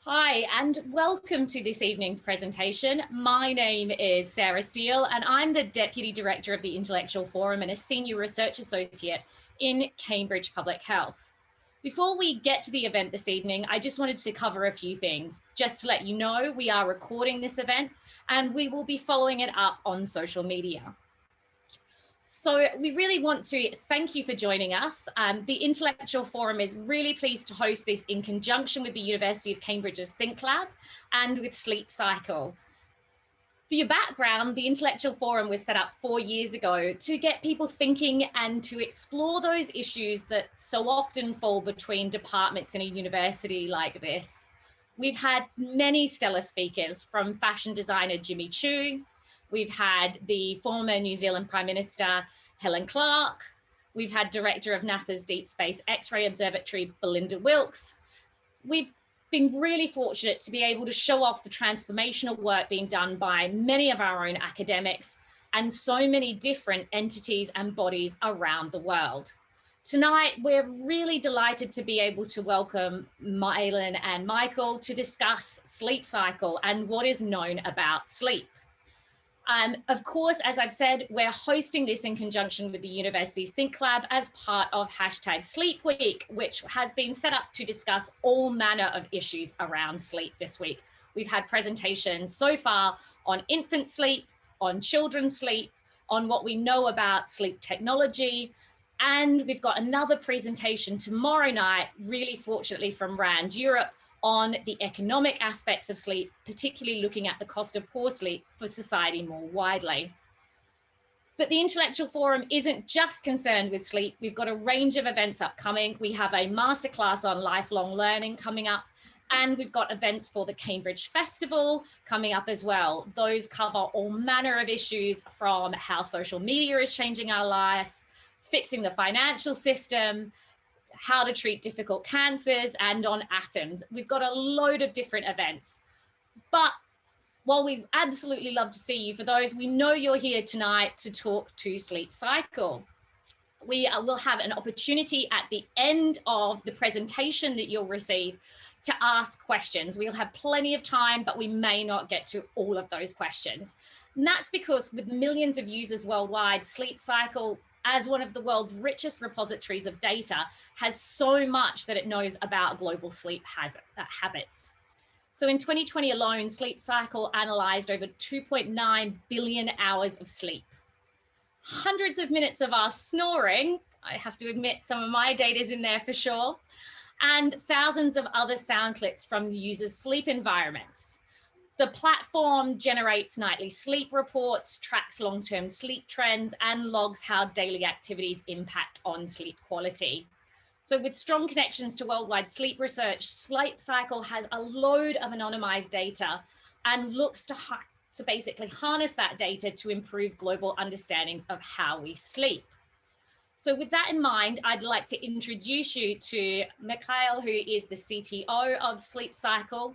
Hi, and welcome to this evening's presentation. My name is Sarah Steele, and I'm the Deputy Director of the Intellectual Forum and a Senior Research Associate in Cambridge Public Health. Before we get to the event this evening, I just wanted to cover a few things. Just to let you know, we are recording this event and we will be following it up on social media. So we really want to thank you for joining us. The Intellectual Forum is really pleased to host this in conjunction with the University of Cambridge's Think Lab and with Sleep Cycle. For your background, the Intellectual Forum was set up 4 years ago to get people thinking and to explore those issues that so often fall between departments in a university like this. We've had many stellar speakers, from fashion designer Jimmy Choo. We've had the former New Zealand Prime Minister, Helen Clark. We've had Director of NASA's Deep Space X-ray Observatory, Belinda Wilkes. We've been really fortunate to be able to show off the transformational work being done by many of our own academics and so many different entities and bodies around the world. Tonight, we're really delighted to be able to welcome Mylan and Michael to discuss Sleep Cycle and what is known about sleep. Of course, as I've said, we're hosting this in conjunction with the university's Think Lab as part of #Sleep Week, which has been set up to discuss all manner of issues around sleep this week. We've had presentations so far on infant sleep, on children's sleep, on what we know about sleep technology, and we've got another presentation tomorrow night, really fortunately from RAND Europe, on the economic aspects of sleep, particularly looking at the cost of poor sleep for society more widely. But the Intellectual Forum isn't just concerned with sleep. We've got a range of events upcoming. We have a masterclass on lifelong learning coming up, and we've got events for the Cambridge Festival coming up as well. Those cover all manner of issues, from how social media is changing our life, fixing the financial system, how to treat difficult cancers, and on atoms. We've got a load of different events. But while we absolutely love to see you, for those, we know you're here tonight to talk to Sleep Cycle. We will have an opportunity at the end of the presentation that you'll receive to ask questions. We'll have plenty of time, but we may not get to all of those questions. And that's because with millions of users worldwide, Sleep Cycle, as one of the world's richest repositories of data, has so much that it knows about global sleep habits. So in 2020 alone, Sleep Cycle analysed over 2.9 billion hours of sleep. Hundreds of minutes of our snoring, I have to admit some of my data's in there for sure, and thousands of other sound clips from the users' sleep environments. The platform generates nightly sleep reports, tracks long-term sleep trends, and logs how daily activities impact on sleep quality. So with strong connections to worldwide sleep research, Sleep Cycle has a load of anonymized data and looks to basically harness that data to improve global understandings of how we sleep. So with that in mind, I'd like to introduce you to Mikhail, who is the CTO of Sleep Cycle.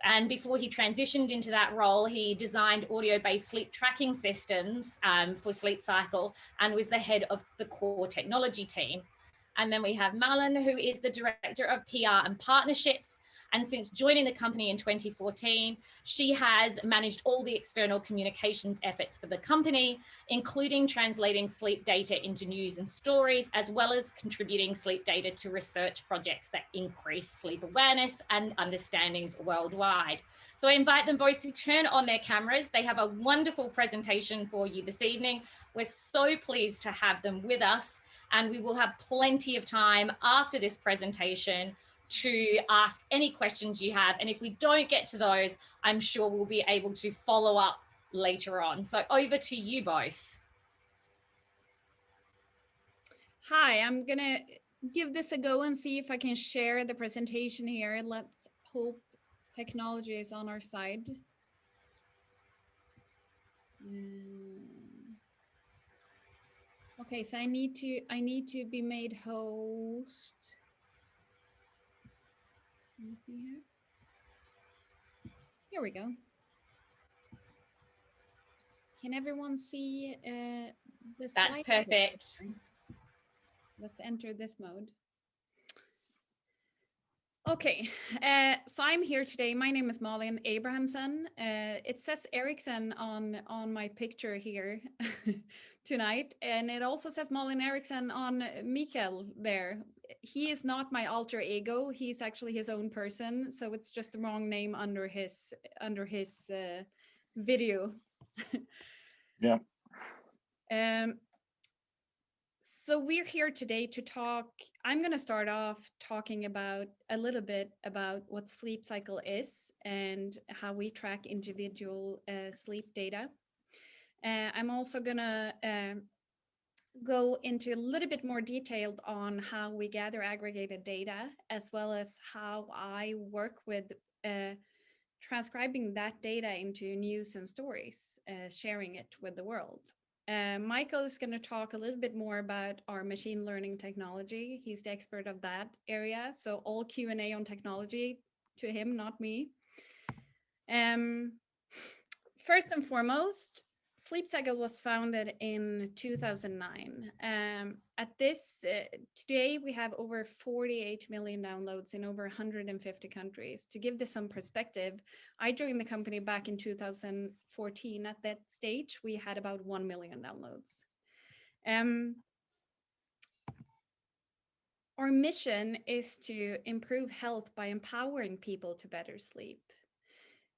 And before he transitioned into that role, he designed audio-based sleep tracking systems for Sleep Cycle and was the head of the core technology team. And then we have Mylan, who is the director of PR and partnerships. And since joining the company in 2014, she has managed all the external communications efforts for the company, including translating sleep data into news and stories, as well as contributing sleep data to research projects that increase sleep awareness and understandings worldwide. So I invite them both to turn on their cameras. They have a wonderful presentation for you this evening. We're so pleased to have them with us, and we will have plenty of time after this presentation to ask any questions you have. And if we don't get to those, I'm sure we'll be able to follow up later on. So over to you both. Hi, I'm gonna give this a go and see if I can share the presentation here. Let's hope technology is on our side. Okay, so I need to be made host. Let me see here. Here we go. Can everyone see the slide? That's perfect. Let's enter this mode. Okay, so I'm here today. My name is Malin Abrahamson. It says Eriksson on my picture here tonight, and it also says Malin Eriksson on Mikael there. He is not my alter ego. He's actually his own person, so it's just the wrong name under his video. Yeah. So we're here today to talk. I'm going to start off talking about a little bit about what sleep cycle is and how we track individual sleep data. I'm also going to go into a little bit more detailed on how we gather aggregated data, as well as how I work with transcribing that data into news and stories, sharing it with the world. Michael is going to talk a little bit more about our machine learning technology. He's the expert of that area. So all Q&A on technology to him, not me. First and foremost, Sleep Cycle was founded in 2009. At this, today we have over 48 million downloads in over 150 countries. To give this some perspective, I joined the company back in 2014. At that stage, we had about 1 million downloads. Our mission is to improve health by empowering people to better sleep.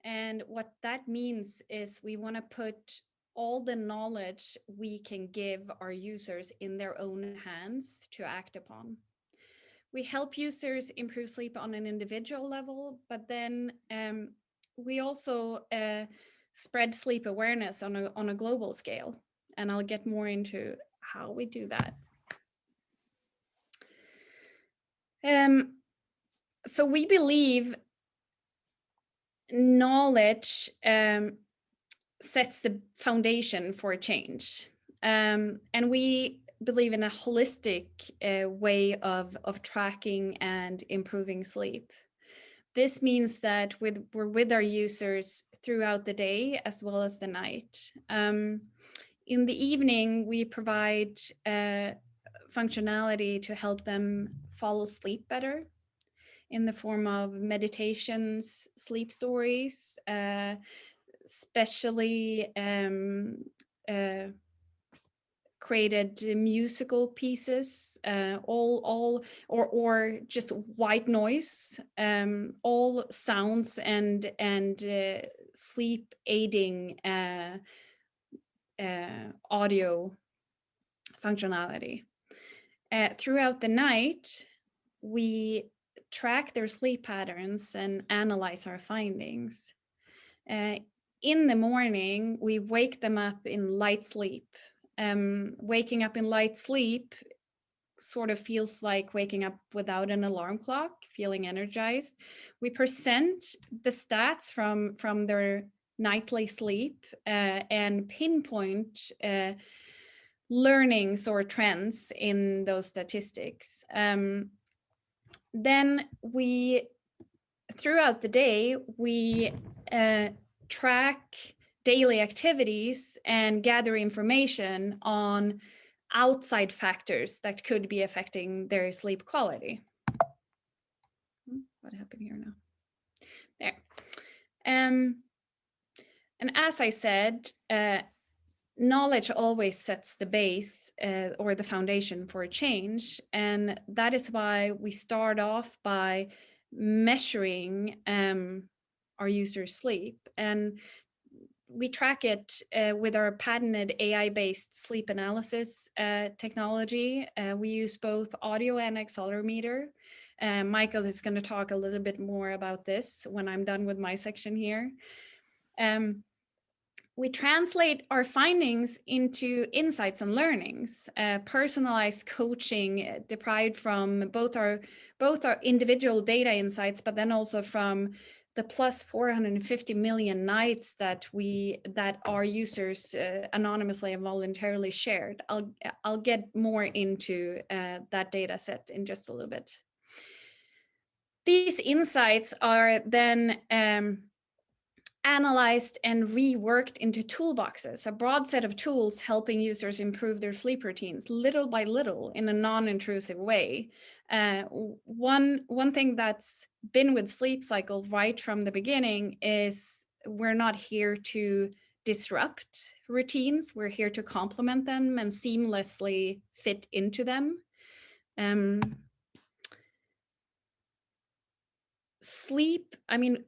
And what that means is we want to put all the knowledge we can give our users in their own hands to act upon. We help users improve sleep on an individual level, but then we also spread sleep awareness on a global scale. And I'll get more into how we do that. So we believe knowledge sets the foundation for a change. And we believe in a holistic way of tracking and improving sleep. This means that we're with our users throughout the day as well as the night. In the evening, we provide functionality to help them fall asleep better in the form of meditations, sleep stories, especially created musical pieces, or just white noise, all sounds and sleep aiding audio functionality. Throughout the night, we track their sleep patterns and analyze our findings. In the morning, we wake them up in light sleep. Waking up in light sleep sort of feels like waking up without an alarm clock, feeling energized. We present the stats from their nightly sleep and pinpoint learnings or trends in those statistics. Then throughout the day, we track daily activities and gather information on outside factors that could be affecting their sleep quality. What happened here now? There. And as I said, knowledge always sets the base or the foundation for a change. And that is why we start off by measuring our users' sleep. And we track it with our patented AI-based sleep analysis technology. We use both audio and accelerometer. Michael is going to talk a little bit more about this when I'm done with my section here. We translate our findings into insights and learnings, personalized coaching derived from both our individual data insights, but then also from the plus 450 million nights that our users anonymously and voluntarily shared. I'll get more into that data set in just a little bit. These insights are then analyzed and reworked into toolboxes, a broad set of tools helping users improve their sleep routines little by little in a non-intrusive way. One thing that's been with Sleep Cycle right from the beginning is we're not here to disrupt routines. We're here to complement them and seamlessly fit into them. Sleep, I mean,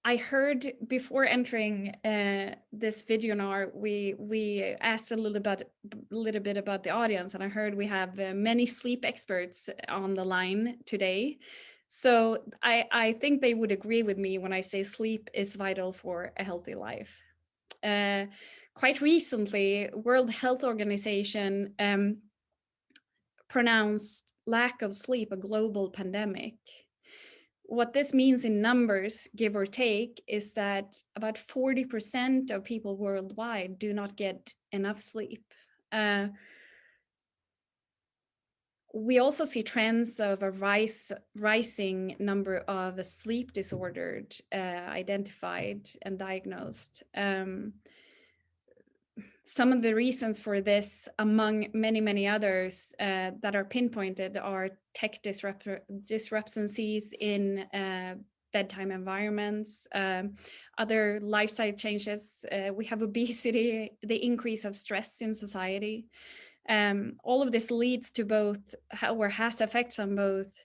I heard before entering this video now, we asked a little bit about the audience, and I heard we have many sleep experts on the line today. So I think they would agree with me when I say sleep is vital for a healthy life. Quite recently, World Health Organization pronounced lack of sleep a global pandemic. What this means in numbers, give or take, is that about 40% of people worldwide do not get enough sleep. We also see trends of a rising number of sleep disordered identified and diagnosed. Some of the reasons for this, among many others that are pinpointed, are tech disruptions in bedtime environments, other lifestyle changes. We have obesity, the increase of stress in society. All of this leads to both, or has effects on both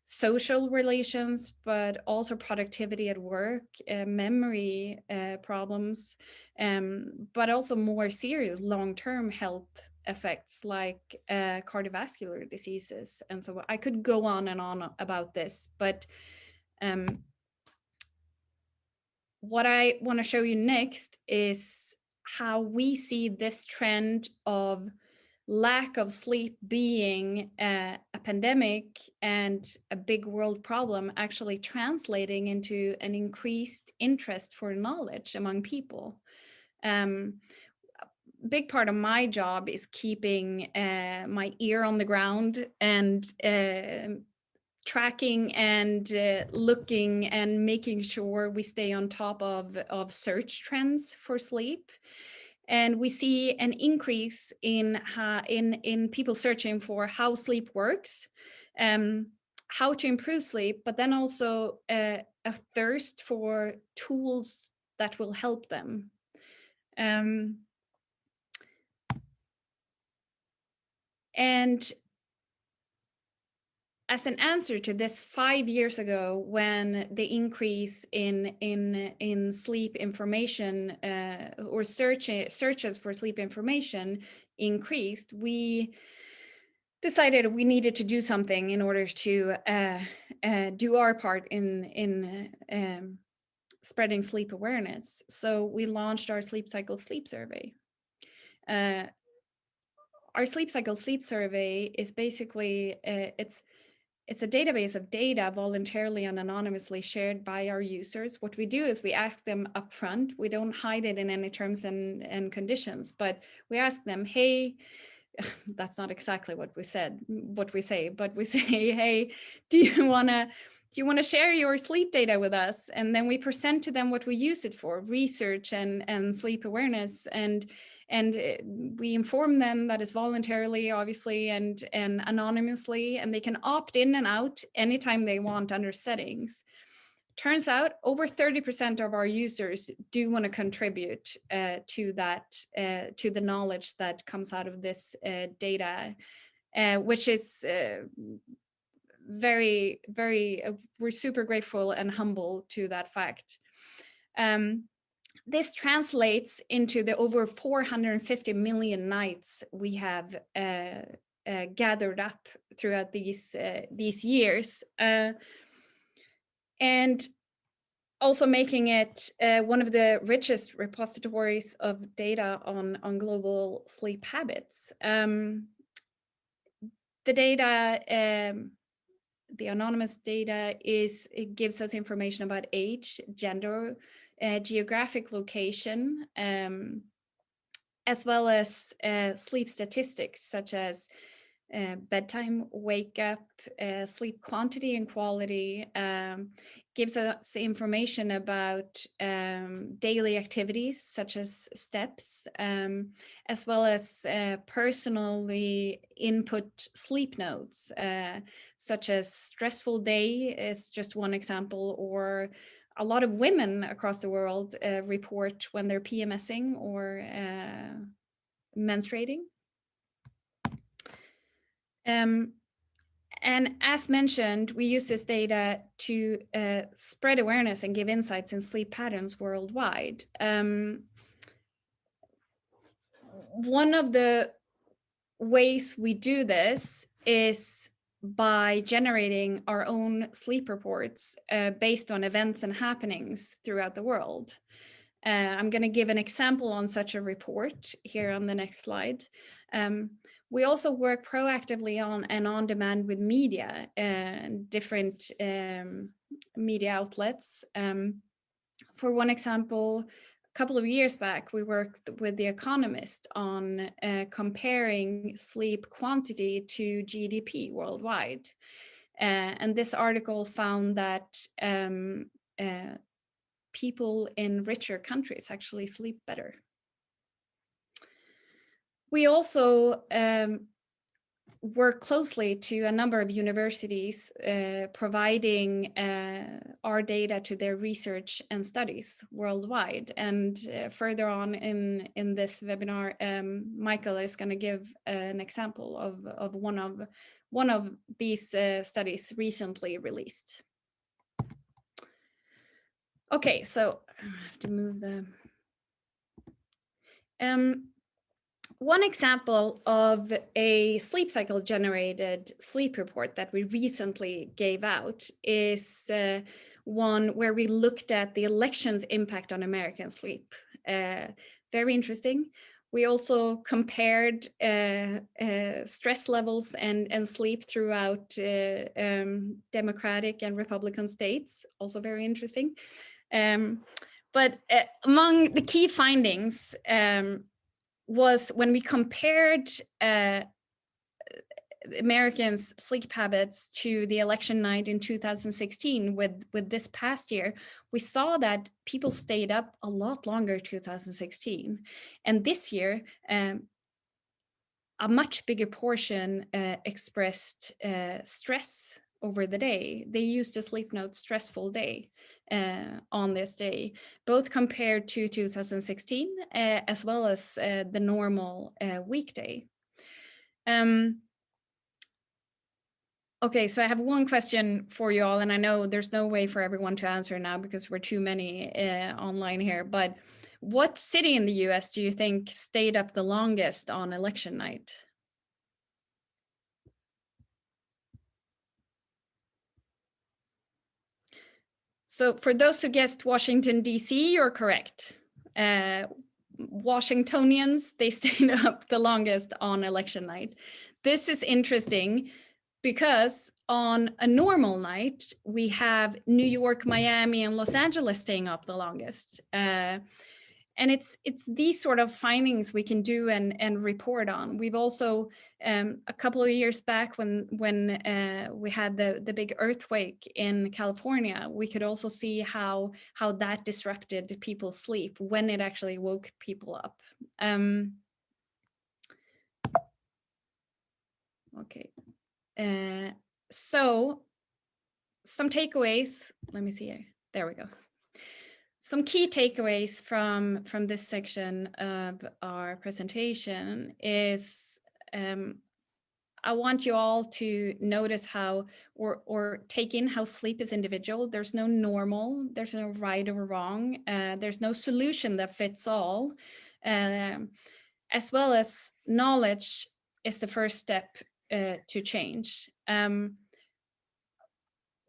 social relations, but also productivity at work, memory problems, but also more serious long-term health effects like cardiovascular diseases. And so I could go on and on about this, but what I want to show you next is how we see this trend of lack of sleep being a pandemic and a big world problem actually translating into an increased interest for knowledge among people. Big part of my job is keeping my ear on the ground and tracking and looking and making sure we stay on top of search trends for sleep. And we see an increase in people searching for how sleep works, how to improve sleep, but then also a thirst for tools that will help them. And as an answer to this, 5 years ago, when the increase in sleep information or searches for sleep information increased, we decided we needed to do something in order to do our part in spreading sleep awareness. So we launched our Sleep Cycle Sleep Survey. Our Sleep Cycle Sleep Survey is basically it's a database of data voluntarily and anonymously shared by our users. What we do is we ask them upfront. We don't hide it in any terms and conditions, but we ask them, hey, that's not exactly what we say, but we say, hey, do you want to share your sleep data with us? And then we present to them what we use it for, research and sleep awareness. And we inform them that it's voluntarily, obviously, and anonymously, and they can opt in and out anytime they want under settings. Turns out over 30% of our users do want to contribute to that, to the knowledge that comes out of this data, which is very, we're super grateful and humble to that fact. This translates into the over 450 million nights we have gathered up throughout these years. And also making it one of the richest repositories of data on global sleep habits. The data, the anonymous data it gives us information about age, gender, geographic location, as well as sleep statistics such as bedtime, wake up, sleep quantity and quality, gives us information about daily activities such as steps, as well as personally input sleep notes, such as stressful day is just one example, or a lot of women across the world report when they're PMSing or menstruating. And as mentioned, we use this data to spread awareness and give insights in sleep patterns worldwide. One of the ways we do this is by generating our own sleep reports based on events and happenings throughout the world. I'm going to give an example on such a report here on the next slide. We also work proactively on and on demand with media and different media outlets. For one example, a couple of years back, we worked with the Economist on comparing sleep quantity to GDP worldwide. And this article found that people in richer countries actually sleep better. We also work closely to a number of universities providing our data to their research and studies worldwide. And further on in this webinar, Michael is going to give an example of one of these studies recently released. Okay, so I have to move the... One example of a sleep cycle generated sleep report that we recently gave out is one where we looked at the election's impact on American sleep. Very interesting. We also compared stress levels and sleep throughout Democratic and Republican states, also very interesting. But among the key findings was when we compared Americans' sleep habits to the election night in 2016 with this past year, we saw that people stayed up a lot longer 2016. And this year, a much bigger portion expressed stress over the day. They used a sleep note stressful day on this day, both compared to 2016 as well as the normal weekday. Okay, so I have one question for you all, and I know there's no way for everyone to answer now because we're too many online here, but what city in the US do you think stayed up the longest on election night? So for those who guessed Washington, D.C., you're correct. Washingtonians, they stayed up the longest on election night. This is interesting because on a normal night, we have New York, Miami, and Los Angeles staying up the longest. And it's these sort of findings we can do and report on. We've also, a couple of years back when we had the big earthquake in California, we could also see how that disrupted people's sleep when it actually woke people up. Okay, so some takeaways, let me see here, there we go. Some key takeaways from this section of our presentation is I want you all to notice how or take in how sleep is individual. There's no normal, there's no right or wrong, there's no solution that fits all, as well as knowledge is the first step to change.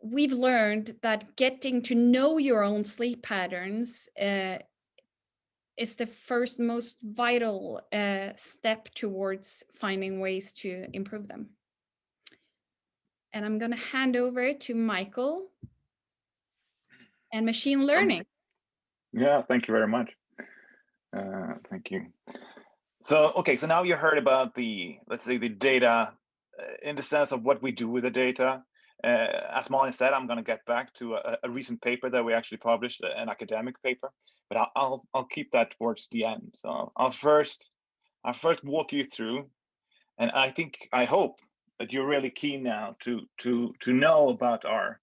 We've learned that getting to know your own sleep patterns is the first most vital step towards finding ways to improve them. And I'm going to hand over to Michael and machine learning. Yeah, thank you very much. Thank you. So, okay, so now you heard about let's say the data in the sense of what we do with the data. As Malin said, I'm going to get back to a recent paper that we actually published, an academic paper, but I'll keep that towards the end. So I'll first walk you through, and I hope that you're really keen now to know about our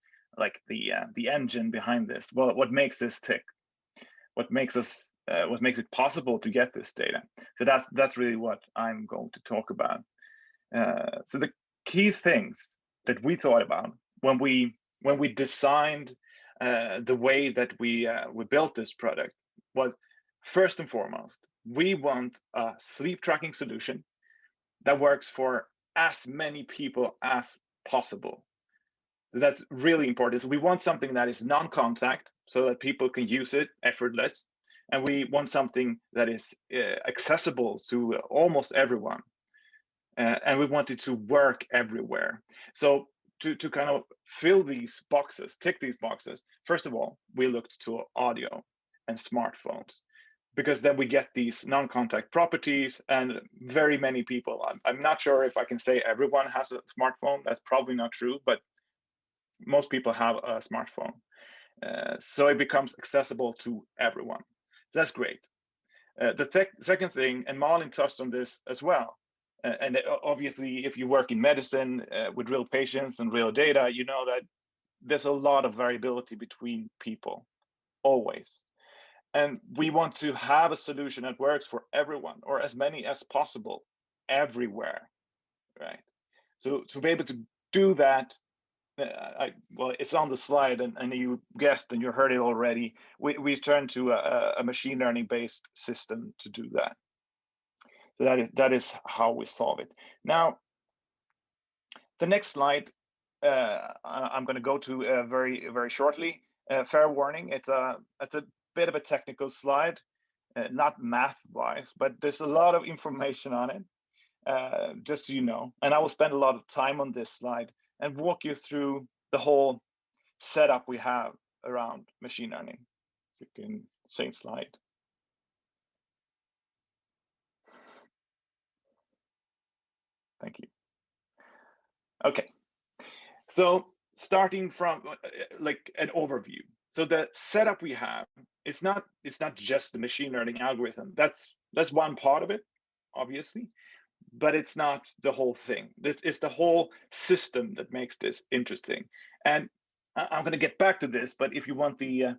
the engine behind this. Well, what makes this tick? What makes it possible to get this data? So that's really what I'm going to talk about. So the key things that we thought about when we designed the way that we built this product was, first and foremost, we want a sleep tracking solution that works for as many people as possible. That's really important. So we want something that is non-contact so that people can use it effortless. And we want something that is accessible to almost everyone. And we want it to work everywhere. So to kind of fill these boxes, tick these boxes, first of all, we looked to audio and smartphones, because then we get these non-contact properties, and very many people, I'm not sure if I can say everyone has a smartphone. That's probably not true, but most people have a smartphone. So it becomes accessible to everyone. So that's great. The second thing, and Malin touched on this as well, and obviously if you work in medicine with real patients and real data, you know that there's a lot of variability between people, always. And we want to have a solution that works for everyone, or as many as possible, everywhere, right? So to be able to do that, well, it's on the slide, and you guessed and you heard it already. We turned to a machine learning based system to do that. So that is how we solve it. Now, the next slide, I'm going to go to very shortly. Fair warning, it's a bit of a technical slide, not math wise, but there's a lot of information on it, just so you know. And I will spend a lot of time on this slide and walk you through the whole setup we have around machine learning. So you can change slide. Thank you. Okay, so starting from like an overview. So the setup we have, it's not just the machine learning algorithm. That's one part of it, obviously, but it's not the whole thing. This is the whole system that makes this interesting. And I'm going to get back to this, but if you want the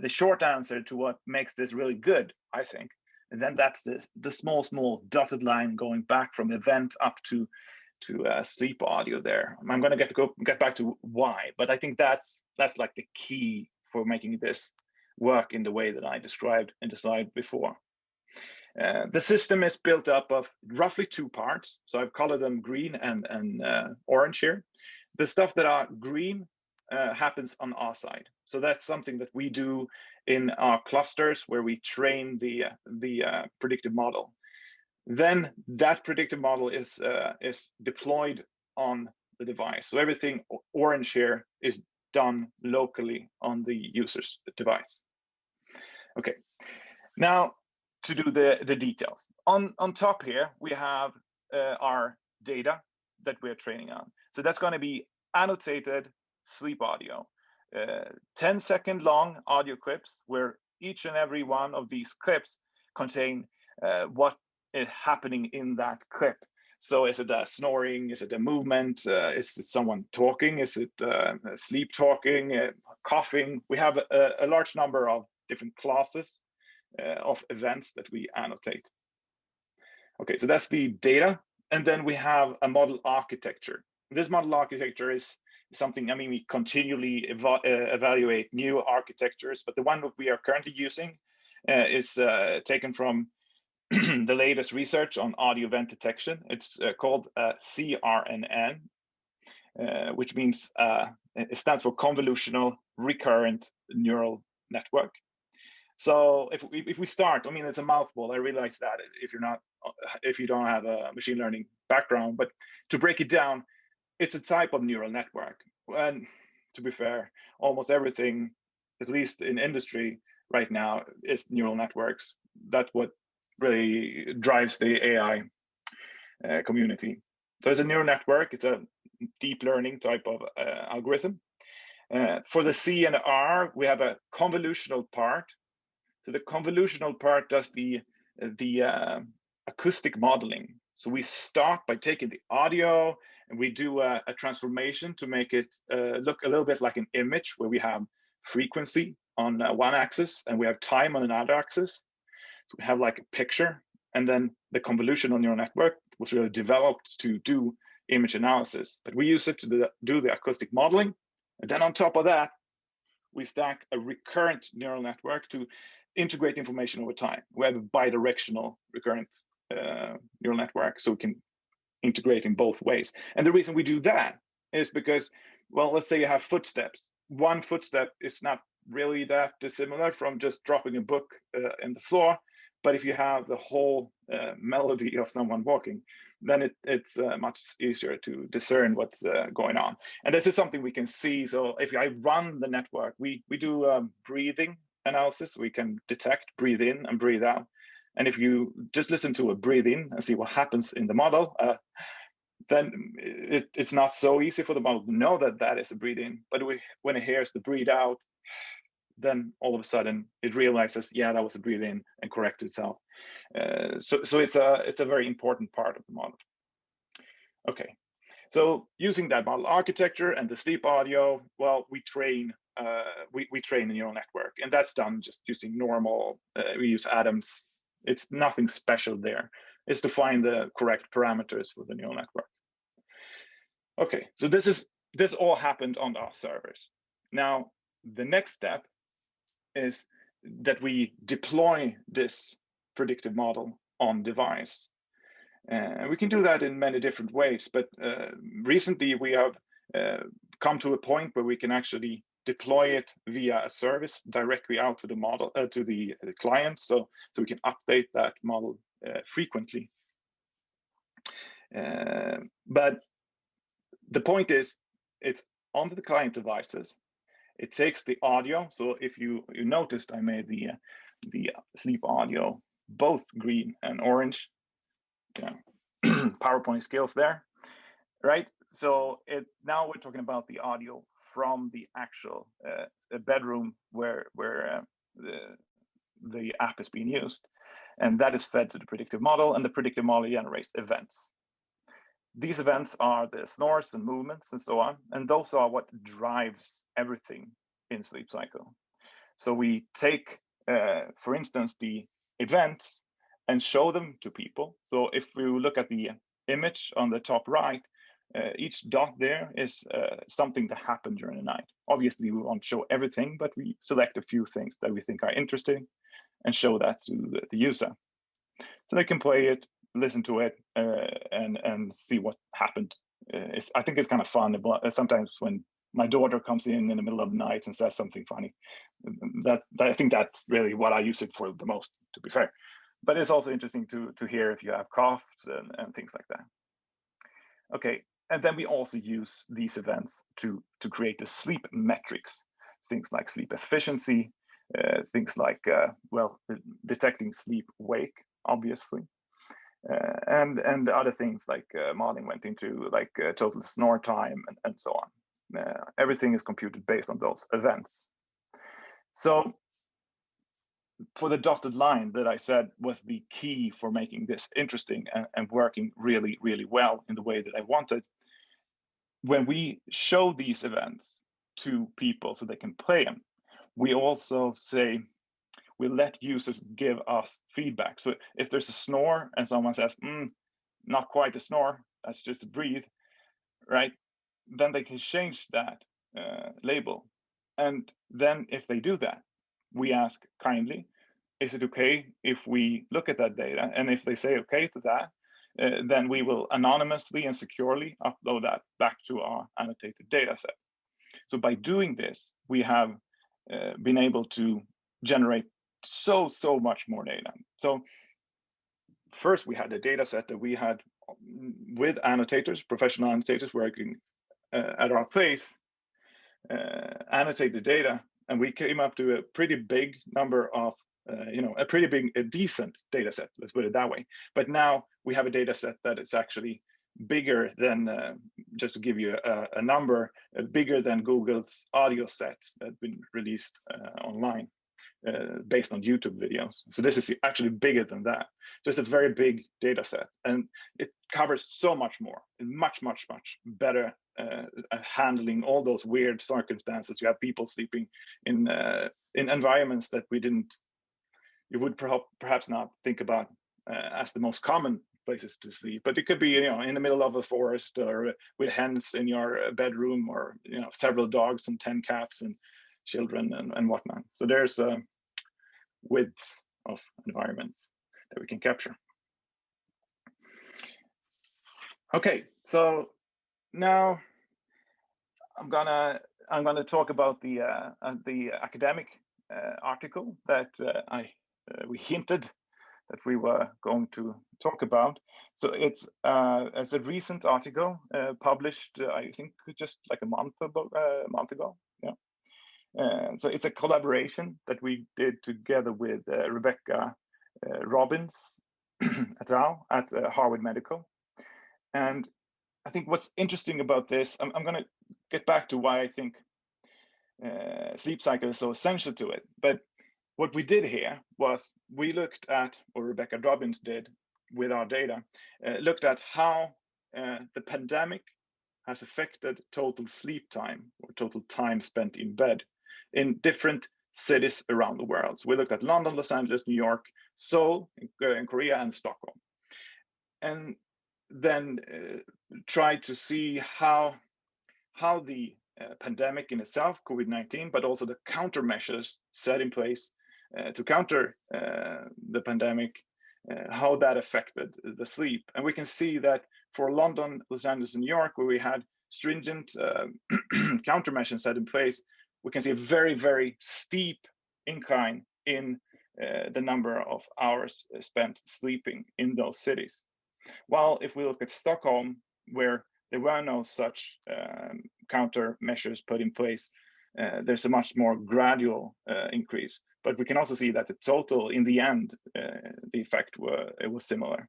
short answer to what makes this really good, I think, and then that's the small dotted line going back from event up to sleep audio there. I'm going to get back to why, but I think that's like the key for making this work in the way that I described in the slide before. The system is built up of roughly two parts. So I've colored them green and orange here. The stuff that are green happens on our side. So that's something that we do in our clusters where we train the predictive model. Then that predictive model is deployed on the device. So everything orange here is done locally on the user's device. Okay, now to do the details. On top here, we have our data that we're training on. So that's going to be annotated sleep audio, 10-second long audio clips, where each and every one of these clips contain what is happening in that clip. So is it a snoring? Is it a movement? Is it someone talking? Is it sleep talking, coughing? We have a large number of different classes of events that we annotate. Okay, so that's the data. And then we have a model architecture. This model architecture is something, I mean, we continually evaluate new architectures, but the one that we are currently using is taken from the latest research on audio event detection. It's called CRNN, which means it stands for convolutional recurrent neural network. So if we start, I mean, it's a mouthful. I realize that if you don't have a machine learning background, but to break it down, it's a type of neural network. And to be fair, almost everything, at least in industry right now, is neural networks. That's what really drives the AI community. So it's a neural network. It's a deep learning type of algorithm. For the C and R, we have a convolutional part. So the convolutional part does the acoustic modeling. So we start by taking the audio and we do a transformation to make it look a little bit like an image, where we have frequency on one axis and we have time on another axis. So we have like a picture, and then the convolutional neural network was really developed to do image analysis. But we use it to do the acoustic modeling. And then on top of that, we stack a recurrent neural network to integrate information over time. We have a bidirectional recurrent neural network, so we can integrate in both ways. And the reason we do that is because, well, let's say you have footsteps. One footstep is not really that dissimilar from just dropping a book in the floor. But if you have the whole melody of someone walking, then it's much easier to discern what's going on. And this is something we can see. So if I run the network, we do breathing analysis. We can detect breathe in and breathe out. And if you just listen to a breathe in and see what happens in the model, then it's not so easy for the model to know that that is a breathe in. But when it hears the breathe out, then all of a sudden it realizes, yeah, that was a breathe in, and corrects itself. So it's a very important part of the model. Okay, so using that model architecture and the sleep audio, well, we train a neural network, and that's done just using normal. We use atoms. It's nothing special there. It's to find the correct parameters for the neural network. Okay, so this all happened on our servers. Now the next step is that we deploy this predictive model on device. We can do that in many different ways, but recently we have come to a point where we can actually deploy it via a service directly out to the model, to the client, so we can update that model frequently. But the point is, it's on the client devices. It takes the audio. So if you noticed, I made the sleep audio both green and orange. Yeah. PowerPoint skills there, right? So now we're talking about the audio from the actual bedroom where the app is being used, and that is fed to the predictive model, and the predictive model generates events. These events are the snores and movements and so on, and those are what drives everything in sleep cycle. So we take, for instance, the events and show them to people. So if we look at the image on the top right, each dot there is something that happened during the night. Obviously, we won't show everything, but we select a few things that we think are interesting and show that to the user. So they can play it, listen to it, and see what happened. I think it's kind of fun. Sometimes when my daughter comes in the middle of the night and says something funny, I think that's really what I use it for the most, to be fair. But it's also interesting to hear if you have coughs and things like that. Okay, and then we also use these events to create the sleep metrics, things like sleep efficiency, things like, well, detecting sleep wake, obviously. And other things like modeling went into, like total snore time and so on. Everything is computed based on those events. So for the dotted line that I said was the key for making this interesting and working really, really well in the way that I wanted, when we show these events to people so they can play them, we also say, we let users give us feedback. So if there's a snore and someone says, not quite a snore, that's just a breathe, right? Then they can change that label. And then if they do that, we ask kindly, is it okay if we look at that data? And if they say okay to that, then we will anonymously and securely upload that back to our annotated data set. So by doing this, we have been able to generate so much more data. So first we had a data set that we had with annotators, professional annotators working at our place, annotate the data, and we came up to a pretty big number of, a decent data set, let's put it that way. But now we have a data set that is actually bigger than, just to give you a number, bigger than Google's audio set that's been released online based on YouTube videos. So this is actually bigger than that. So it's a very big data set, and it covers so much more, and much better at handling all those weird circumstances. You have people sleeping in environments that you would perhaps not think about as the most common places to sleep, but it could be, in the middle of a forest, or with hens in your bedroom, or several dogs and 10 cats and children and whatnot. So there's a width of environments that we can capture. Okay, so now I'm gonna talk about the academic article that we hinted that we were going to talk about. So it's a recent article published, I think, just like a month ago. Yeah. So it's a collaboration that we did together with Rebecca Robbins et al. At Harvard Medical. And I think what's interesting about this, I'm going to get back to why I think sleep cycle is so essential to it. But what we did here was we looked at, or Rebecca Robbins did with our data, looked at how the pandemic has affected total sleep time, or total time spent in bed, in different cities around the world. So we looked at London, Los Angeles, New York, Seoul in Korea, and Stockholm. And then tried to see how the pandemic in itself, COVID-19, but also the countermeasures set in place to counter the pandemic, how that affected the sleep. And we can see that for London, Los Angeles, and New York, where we had stringent countermeasures set in place, we can see a very, very steep incline in the number of hours spent sleeping in those cities. While if we look at Stockholm, where there were no such countermeasures put in place, there's a much more gradual increase. But we can also see that the total, in the end, the effect was similar.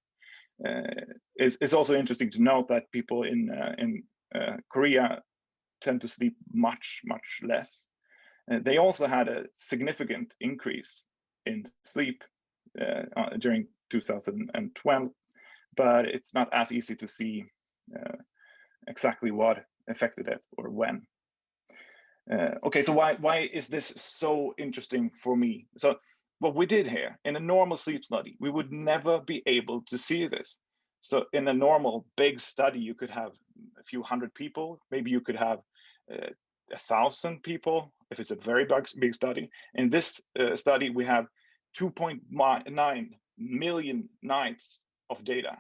It's also interesting to note that people in Korea tend to sleep much less. They also had a significant increase in sleep during 2012, but it's not as easy to see exactly what affected it or when. Okay, so why is this so interesting for me? So what we did here, in a normal sleep study, we would never be able to see this. So in a normal big study, you could have a few hundred people, maybe you could have 1,000 people, if it's a very big study. In this study, we have 2.9 million nights of data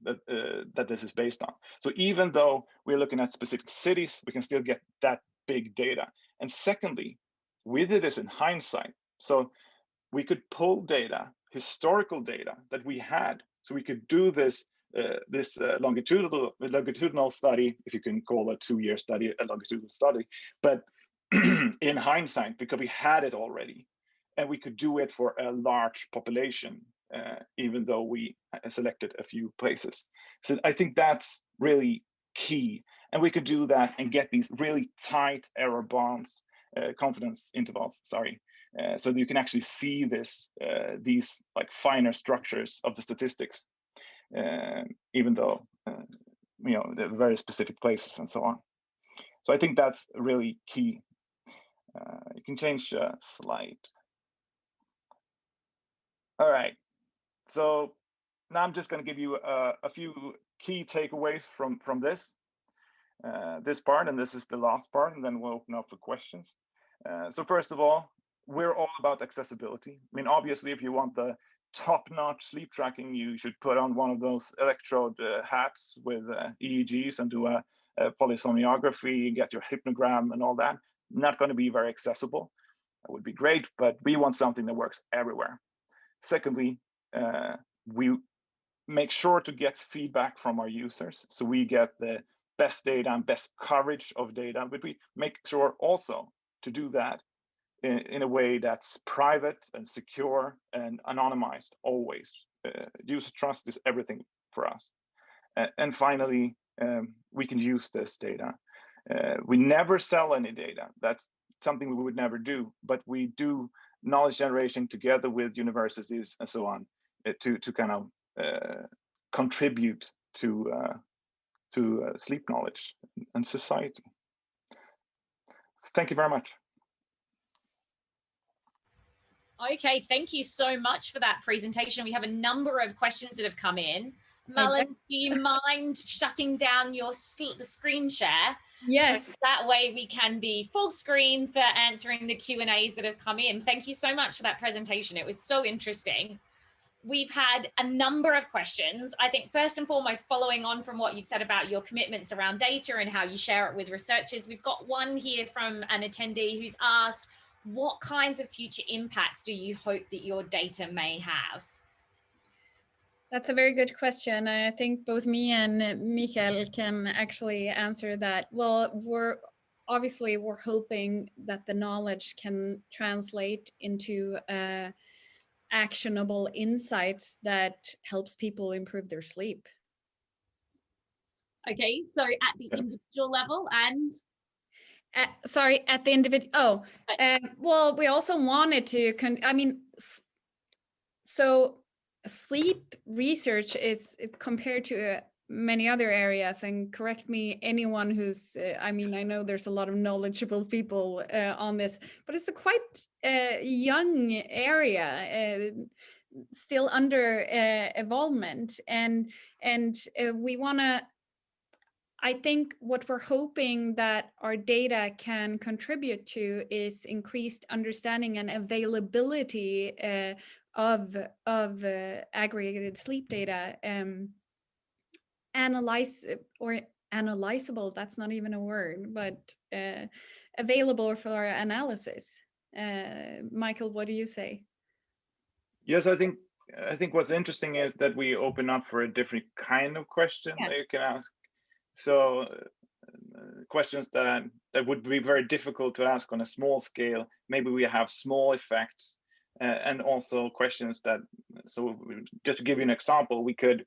that this is based on. So even though we're looking at specific cities, we can still get that big data. And secondly, we did this in hindsight. So we could pull data, historical data that we had, so we could do this longitudinal study, if you can call a 2-year study a longitudinal study, but in hindsight, because we had it already, and we could do it for a large population, even though we selected a few places. So I think that's really key. And we could do that and get these really tight error bounds, confidence intervals, sorry. So that you can actually see these like finer structures of the statistics, even though, they're very specific places and so on. So I think that's really key. You can change slide. All right. So now I'm just going to give you a few key takeaways from this part, and this is the last part, and then we'll open up for questions. So first of all, we're all about accessibility. I mean, obviously, if you want the top-notch sleep tracking, you should put on one of those electrode hats with EEGs and do a polysomnography, get your hypnogram and all that. Not going to be very accessible. That would be great, but we want something that works everywhere. Secondly, we make sure to get feedback from our users, so we get the best data and best coverage of data, but we make sure also to do that in a way that's private and secure and anonymized always. User trust is everything for us. And finally, we can use this data. We never sell any data. That's something we would never do, but we do knowledge generation together with universities and so on to kind of contribute to sleep knowledge and society. Thank you very much. Okay, thank you so much for that presentation. We have a number of questions that have come in. Malin, do you mind shutting down the screen share? Yes. So that way we can be full screen for answering the Q&As that have come in. Thank you so much for that presentation. It was so interesting. We've had a number of questions. I think first and foremost, following on from what you've said about your commitments around data and how you share it with researchers, we've got one here from an attendee who's asked, what kinds of future impacts do you hope that your data may have? That's a very good question. I think both me and Mikael can actually answer that. Well, we're hoping that the knowledge can translate into actionable insights that helps people improve their sleep. Okay, so at the individual level and? At the individual. Well, we also wanted to, so sleep research is compared to many other areas, and correct me anyone who's, I know there's a lot of knowledgeable people on this, but it's a quite young area, still under evolvement, and we want to, I think what we're hoping that our data can contribute to is increased understanding and availability of aggregated sleep data, analyzable, that's not even a word, but available for analysis. Michael, what do you say? Yes, I think what's interesting is that we open up for a different kind of question that you can ask. So questions that would be very difficult to ask on a small scale. Maybe we have small effects, and also questions that. So just to give you an example, we could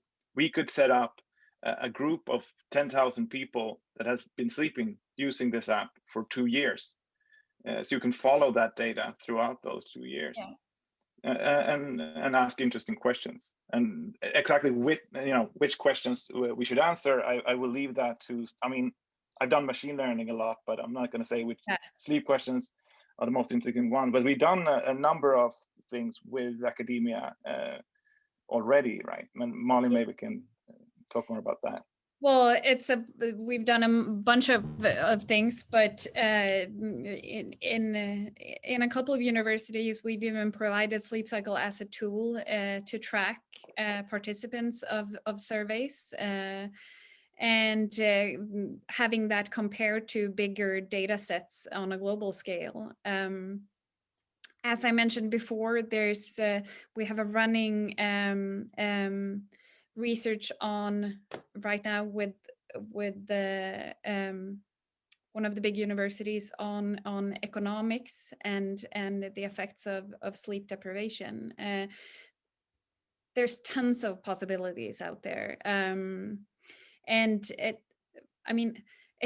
set up a group of 10,000 people that has been sleeping using this app for 2 years, so you can follow that data throughout those 2 years. Yeah. And ask interesting questions, and exactly which questions we should answer. I will leave that to. I've done machine learning a lot, but I'm not going to say which sleep questions are the most interesting one. But we've done a number of things with academia already, right? And Molly maybe can talk more about that. Well, we've done a bunch of things, but in a couple of universities, we've even provided sleep cycle as a tool to track participants of surveys, and having that compared to bigger data sets on a global scale. As I mentioned before, we have a running research on right now with the one of the big universities on economics and the effects of sleep deprivation. There's tons of possibilities out there, and it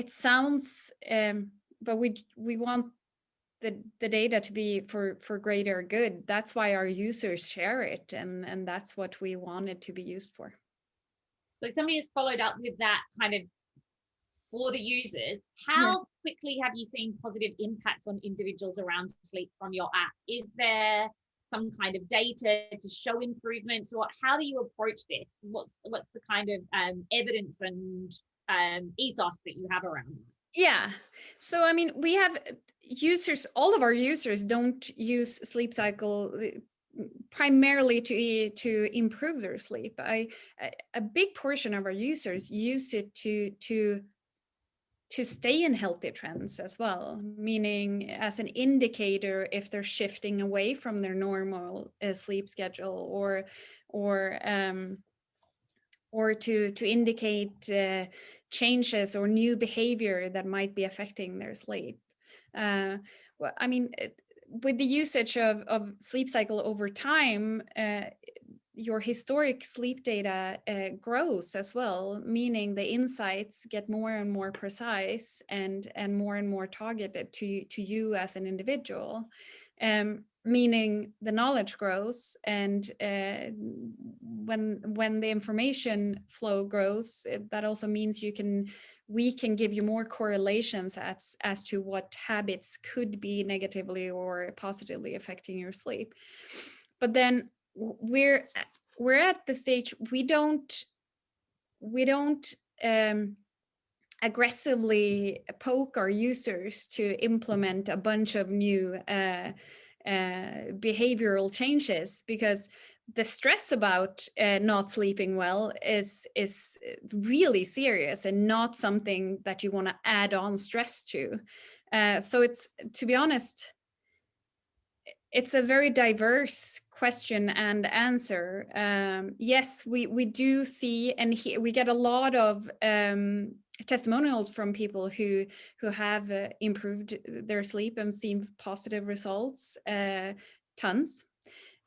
sounds, but we want the data to be for greater good. That's why our users share it, and that's what we want it to be used for. So somebody has followed up with that kind of for the users. How quickly have you seen positive impacts on individuals around sleep from your app? Is there some kind of data to show improvements, or how do you approach this? What's the kind of evidence and ethos that you have around it? Yeah, so we have users. All of our users don't use sleep cycle primarily to improve their sleep. A big portion of our users use it to stay in healthy trends as well, meaning as an indicator if they're shifting away from their normal sleep schedule, or to indicate changes or new behavior that might be affecting their sleep. With the usage of sleep cycle over time, your historic sleep data grows as well, meaning the insights get more and more precise and more targeted to you as an individual, meaning the knowledge grows, and when the information flow grows, that also means we can give you more correlations as to what habits could be negatively or positively affecting your sleep. But then we're at the stage we don't aggressively poke our users to implement a bunch of new behavioral changes, because the stress about not sleeping well is really serious and not something that you want to add on stress to. So it's, to be honest, it's a very diverse question and answer. Yes, we do see, and we get a lot of testimonials from people who have improved their sleep and seen positive results, tons.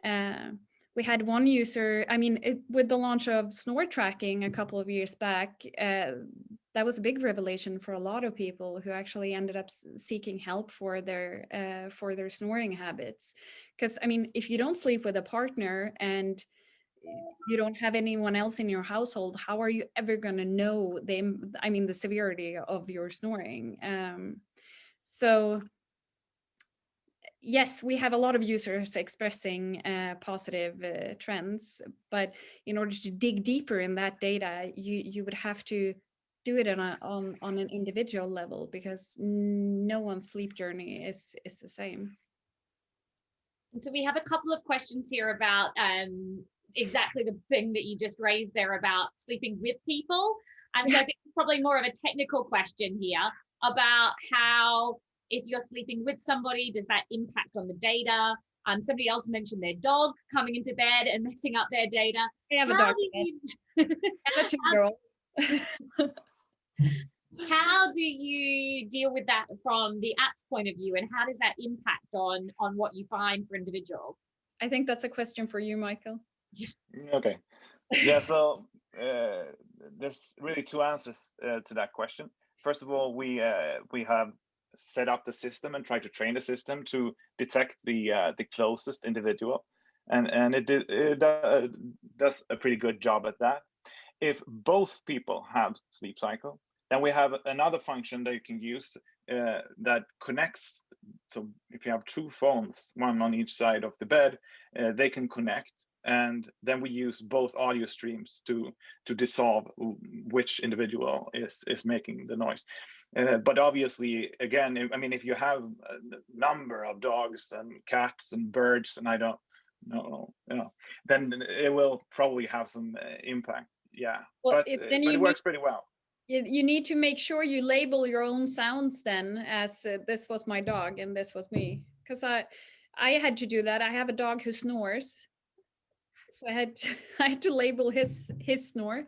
We had one user, I mean, with the launch of snore tracking a couple of years back, that was a big revelation for a lot of people who actually ended up seeking help for their snoring habits. Because, I mean, if you don't sleep with a partner and you don't have anyone else in your household, how are you ever going to know the severity of your snoring? So yes, we have a lot of users expressing positive trends, but in order to dig deeper in that data, you would have to do it on an individual level, because no one's sleep journey is the same. So we have a couple of questions here about exactly the thing that you just raised there about sleeping with people. And so I think it's probably more of a technical question here about how, if you're sleeping with somebody, does that impact on the data? Somebody else mentioned their dog coming into bed and messing up their data. I have a dog and a 2-year-old. How do you deal with that from the app's point of view, and how does that impact on what you find for individuals? I think that's a question for you, Michael. Okay. Yeah, so there's really two answers to that question. First of all, we have set up the system and tried to train the system to detect the closest individual, and it does a pretty good job at that. If both people have sleep cycle, then we have another function that you can use that connects. So if you have two phones, one on each side of the bed, they can connect, and then we use both audio streams to dissolve which individual is making the noise. But obviously, again, I mean, if you have a number of dogs and cats and birds, and I don't know, then it will probably have some impact. Yeah, well, but it works pretty well. You need to make sure you label your own sounds then, as this was my dog and this was me, because I had to do that. I have a dog who snores, so I had to label his snore.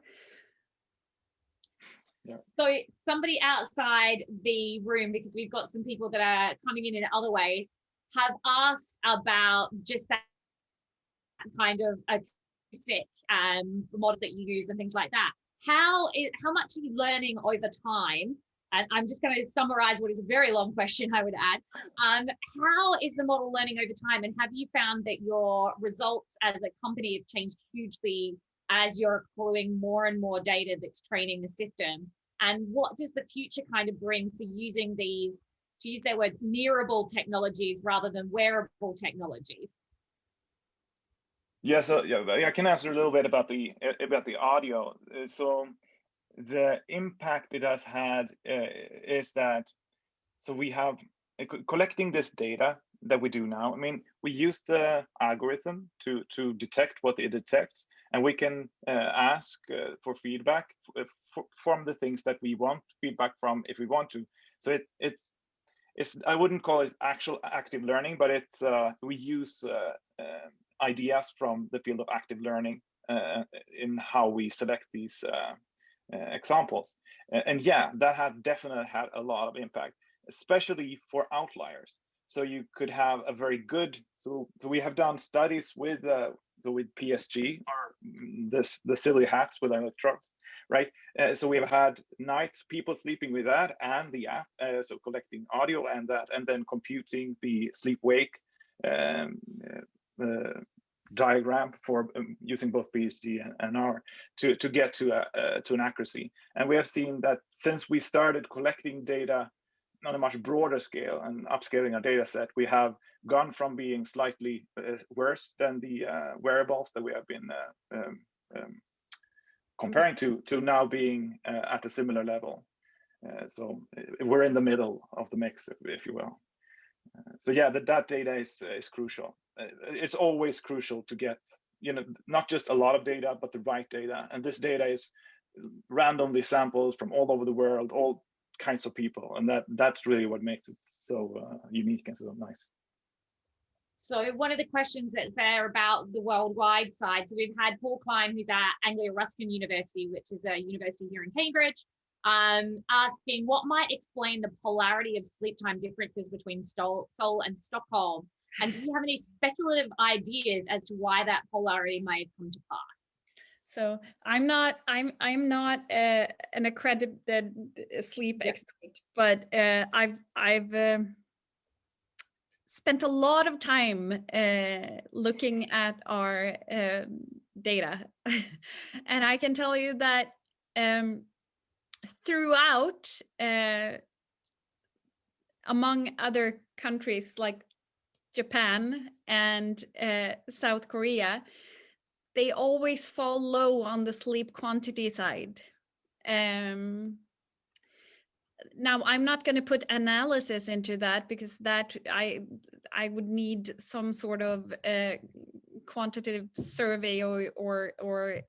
Yeah. So somebody outside the room, because we've got some people that are coming in other ways, have asked about just that kind of acoustic models that you use and things like that. How much are you learning over time? And I'm just going to summarize what is a very long question, I would add. How is the model learning over time? And have you found that your results as a company have changed hugely as you're accruing more and more data that's training the system? And what does the future kind of bring for using these, to use their words, nearable technologies rather than wearable technologies? Yeah, so yeah, I can answer a little bit about the audio. So the impact it has had is that, so we have collecting this data that we do now. I mean, we use the algorithm to detect what it detects, and we can ask for feedback from the things that we want feedback from if we want to. So it's I wouldn't call it actual active learning, but it's we use ideas from the field of active learning in how we select these examples. And yeah, that had definitely had a lot of impact, especially for outliers. So you could have a very good, so we have done studies with so with PSG, or the silly hats with electrodes, right? So we've had nights people sleeping with that and the app, so collecting audio and that, and then computing the sleep-wake diagram for using both PSG and R to get to an accuracy. And we have seen that since we started collecting data on a much broader scale and upscaling our data set, we have gone from being slightly worse than the wearables that we have been comparing to now being at a similar level. So we're in the middle of the mix, if you will. So yeah, that data is crucial. It's always crucial to get, not just a lot of data, but the right data. And this data is randomly samples from all over the world, all kinds of people, and that's really what makes it so unique and so nice. So one of the questions that's there about the worldwide side, so we've had Paul Klein, who's at Anglia Ruskin University, which is a university here in Cambridge, asking what might explain the polarity of sleep time differences between Seoul and Stockholm, and do you have any speculative ideas as to why that polarity may have come to pass? So I'm not an accredited sleep expert, but I've spent a lot of time looking at our data, and I can tell you that throughout, among other countries like Japan and South Korea, they always fall low on the sleep quantity side. Now, I'm not going to put analysis into that, because that I would need some sort of quantitative survey or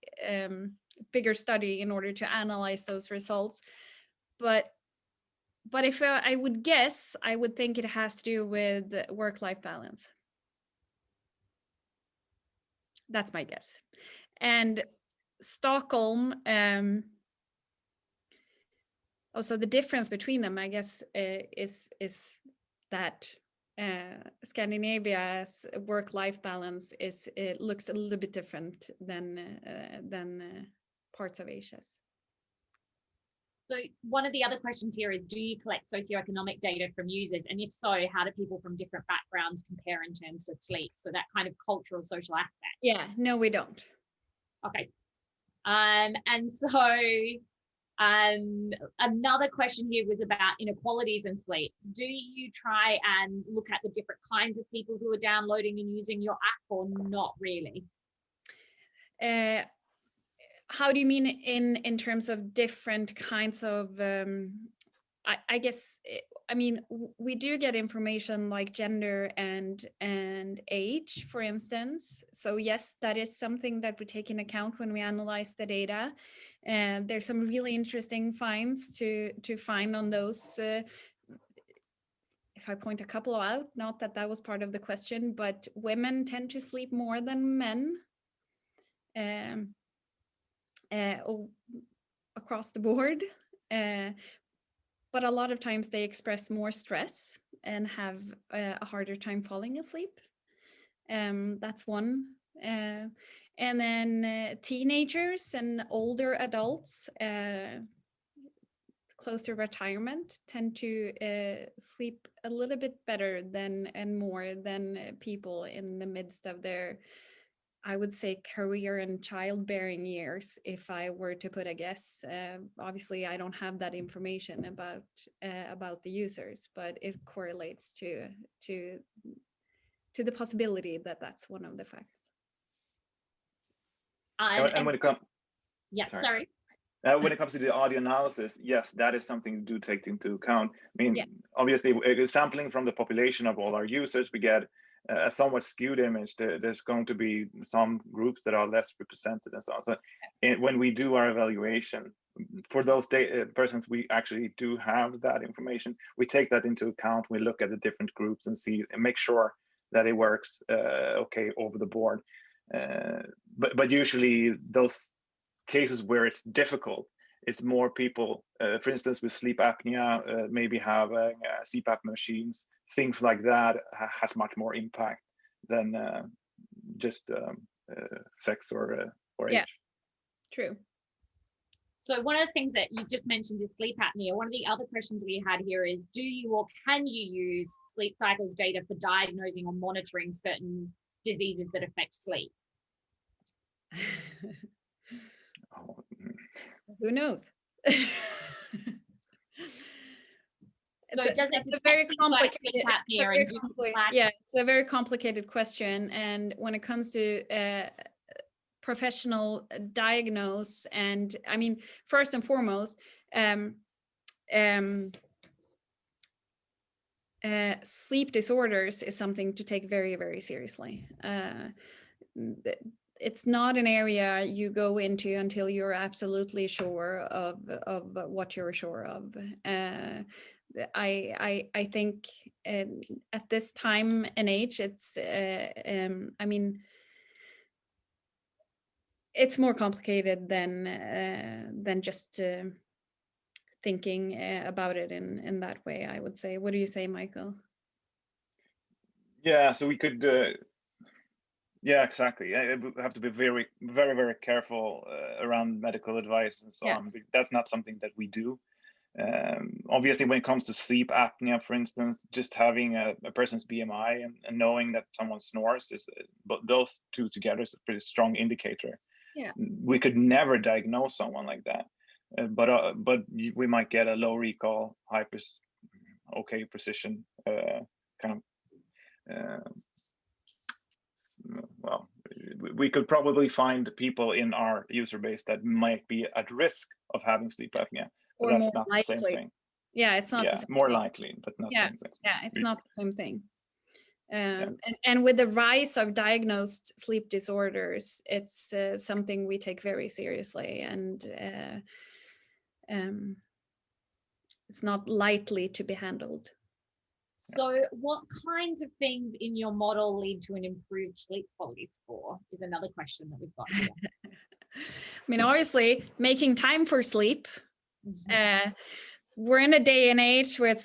bigger study in order to analyze those results. But if I would guess, I would think it has to do with work-life balance. That's my guess. And Stockholm, also the difference between them, I guess, is that Scandinavia's work-life balance it looks a little bit different than parts of Asia's. So one of the other questions here is, do you collect socioeconomic data from users? And if so, how do people from different backgrounds compare in terms of sleep? So that kind of cultural, social aspect. Yeah, no, we don't. Okay. And so another question here was about inequalities in sleep. Do you try and look at the different kinds of people who are downloading and using your app, or not really? How do you mean in terms of different kinds of I guess I mean we do get information like gender and age, for instance. So yes, that is something that we take in account when we analyze the data. And there's some really interesting finds to find on those. If I point a couple out, not that that was part of the question, but women tend to sleep more than men. Across the board, but a lot of times they express more stress and have a harder time falling asleep. That's one. And then teenagers and older adults close to retirement tend to sleep a little bit better and more than people in the midst of their, I would say, career and childbearing years, if I were to put a guess. Obviously, I don't have that information about the users, but it correlates to the possibility that that's one of the facts. And when it comes, yeah, sorry. When it comes to the audio analysis, yes, that is something to do take into account. I mean, obviously, sampling from the population of all our users, we get a somewhat skewed image. There's going to be some groups that are less represented and so on. So when we do our evaluation for those persons, we actually do have that information. We take that into account. We look at the different groups and see and make sure that it works okay over the board. But usually those cases where it's difficult, it's more people, for instance, with sleep apnea, maybe having CPAP machines, things like that has much more impact than just sex or Yeah. age. True. So one of the things that you just mentioned is sleep apnea. One of the other questions we had here is, do you or can you use sleep cycles data for diagnosing or monitoring certain diseases that affect sleep? Oh, Who knows? So does it it's a very complicated, sleep apnea and it's a very complicated question. And when it comes to professional diagnose, and I mean, first and foremost, sleep disorders is something to take very, very seriously. It's not an area you go into until you're absolutely sure of what you're sure of. I think at this time and age, it's I mean, it's more complicated than just thinking about it in that way, I would say. What do you say, Michael? yeah, so we could yeah, exactly. We have to be very, very, very careful around medical advice and so on. That's not something that we do. Obviously, when it comes to sleep apnea, for instance, just having a person's BMI and knowing that someone snores but those two together is a pretty strong indicator. Yeah, we could never diagnose someone like that, but we might get a low recall, high precision kind of. Well, we could probably find people in our user base that might be at risk of having sleep apnea, but or that's more not likely. the same thing. Yeah, it's not yeah, the same more thing. likely, but not the same thing. Yeah, it's not the same thing. And with the rise of diagnosed sleep disorders, it's something we take very seriously, and it's not lightly to be handled. So what kinds of things in your model lead to an improved sleep quality score is another question that we've got here. I mean, obviously, making time for sleep. We're in a day and age where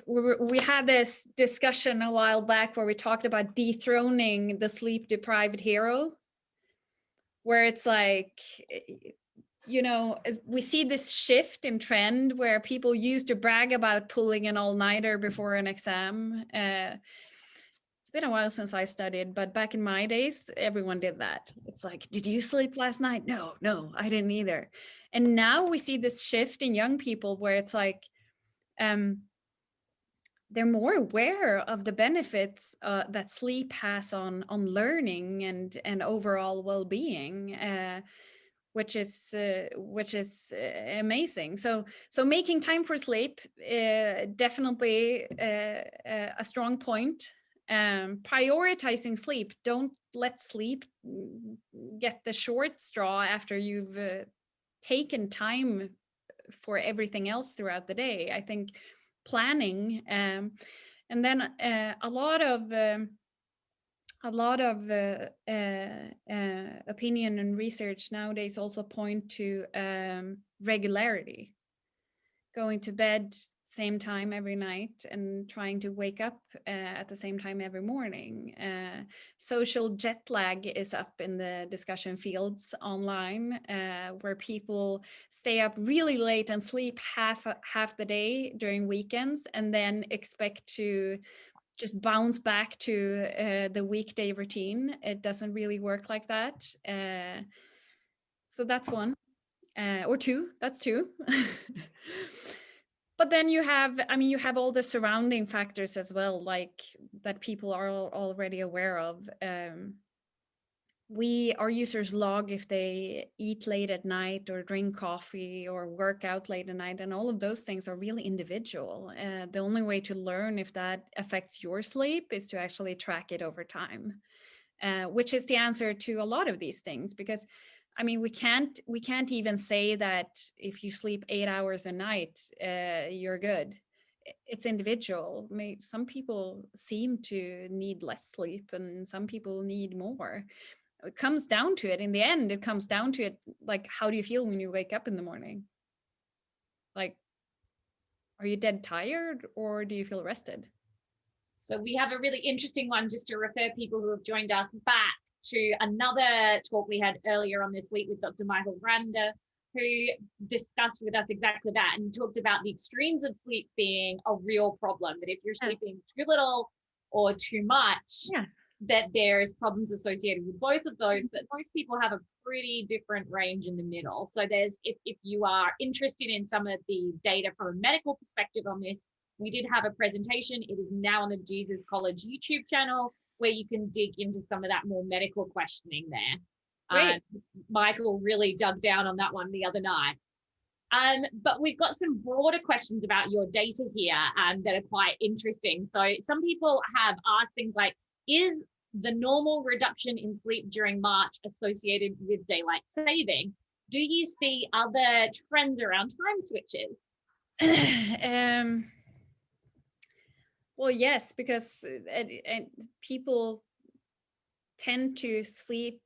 we had this discussion a while back where we talked about dethroning the sleep deprived hero, where it's like, you know, we see this shift in trend where people used to brag about pulling an all-nighter before an exam. It's been a while since I studied, but back in my days, everyone did that. It's like, did you sleep last night? No, I didn't either. And now we see this shift in young people where it's like, they're more aware of the benefits that sleep has on learning and overall well-being, which is amazing. So making time for sleep, definitely a strong point. Prioritizing sleep. Don't let sleep get the short straw after you've taken time for everything else throughout the day. I think planning, and then a lot of opinion and research nowadays also point to regularity, going to bed same time every night and trying to wake up at the same time every morning. Social jet lag is up in the discussion fields online, where people stay up really late and sleep half the day during weekends and then expect to just bounce back to the weekday routine. It doesn't really work like that. So that's one, or two. That's two. But then you have all the surrounding factors as well, like that people are already aware of. Our users log if they eat late at night or drink coffee or work out late at night, and all of those things are really individual. The only way to learn if that affects your sleep is to actually track it over time, which is the answer to a lot of these things. Because I mean, we can't even say that if you sleep 8 hours a night, you're good. It's individual. I mean, some people seem to need less sleep and some people need more. It comes down to it. In the end, it comes down to it. Like, how do you feel when you wake up in the morning? Like, are you dead tired or do you feel rested? So we have a really interesting one, just to refer people who have joined us back to another talk we had earlier on this week with Dr. Michael Grander, who discussed with us exactly that and talked about the extremes of sleep being a real problem, that if you're sleeping too little or too much, that there's problems associated with both of those, but most people have a pretty different range in the middle. So there's, if you are interested in some of the data from a medical perspective on this, we did have a presentation. It is now on the Jesus College YouTube channel, where you can dig into some of that more medical questioning there. Michael really dug down on that one the other night. But we've got some broader questions about your data here that are quite interesting. So some people have asked things like, is the normal reduction in sleep during March associated with daylight saving? Do you see other trends around time switches? Well, yes, because people tend to sleep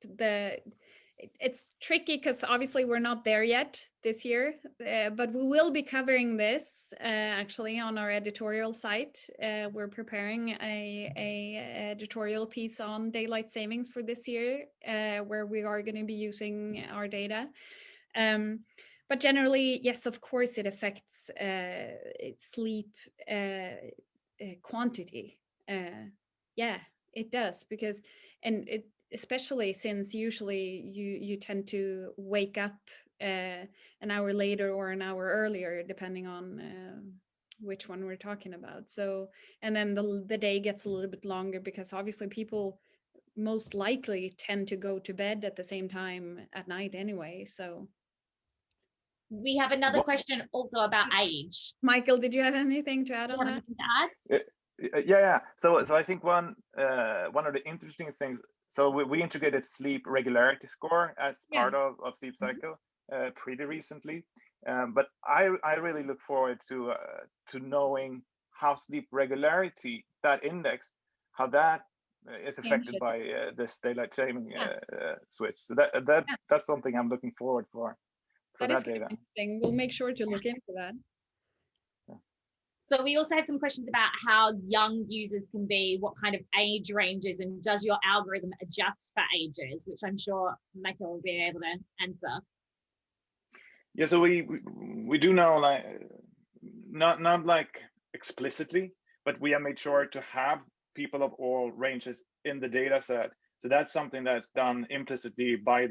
it's tricky because obviously we're not there yet this year, but we will be covering this actually on our editorial site. We're preparing a editorial piece on daylight savings for this year, where we are going to be using our data. But generally, yes, of course, it affects sleep quantity. Yeah, it does, because especially since usually you tend to wake up an hour later or an hour earlier, depending on which one we're talking about. So, and then the day gets a little bit longer, because obviously people most likely tend to go to bed at the same time at night anyway. So we have another question also about age. Michael, did you have anything to add on that? Yeah. So I think one of the interesting things, so we integrated sleep regularity score as part of Sleep Cycle pretty recently, but I really look forward to knowing how sleep regularity, that index, how that is affected by this daylight saving switch. So that's something I'm looking forward for that data. Interesting. We'll make sure to look into that. So we also had some questions about how young users can be, what kind of age ranges, and does your algorithm adjust for ages, which I'm sure Michael will be able to answer. Yeah, so we do know, like, not like explicitly, but we have made sure to have people of all ranges in the data set. So that's something that's done implicitly by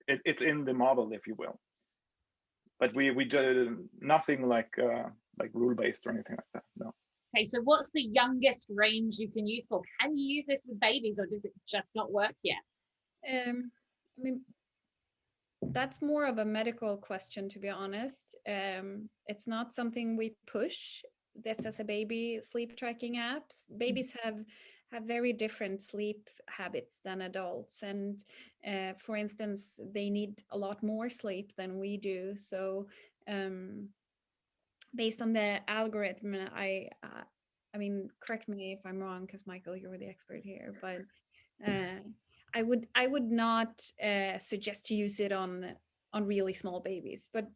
it's in the model, if you will. But we do nothing like rule-based or anything like that, no. Okay, so what's the youngest range you can use for? Can you use this with babies, or does it just not work yet? I mean, that's more of a medical question, to be honest. It's not something we push this as a baby sleep tracking app. Babies have very different sleep habits than adults, and for instance, they need a lot more sleep than we do. So based on the algorithm, I mean, correct me if I'm wrong, because Michael, you're the expert here, but I would not suggest to use it on really small babies, but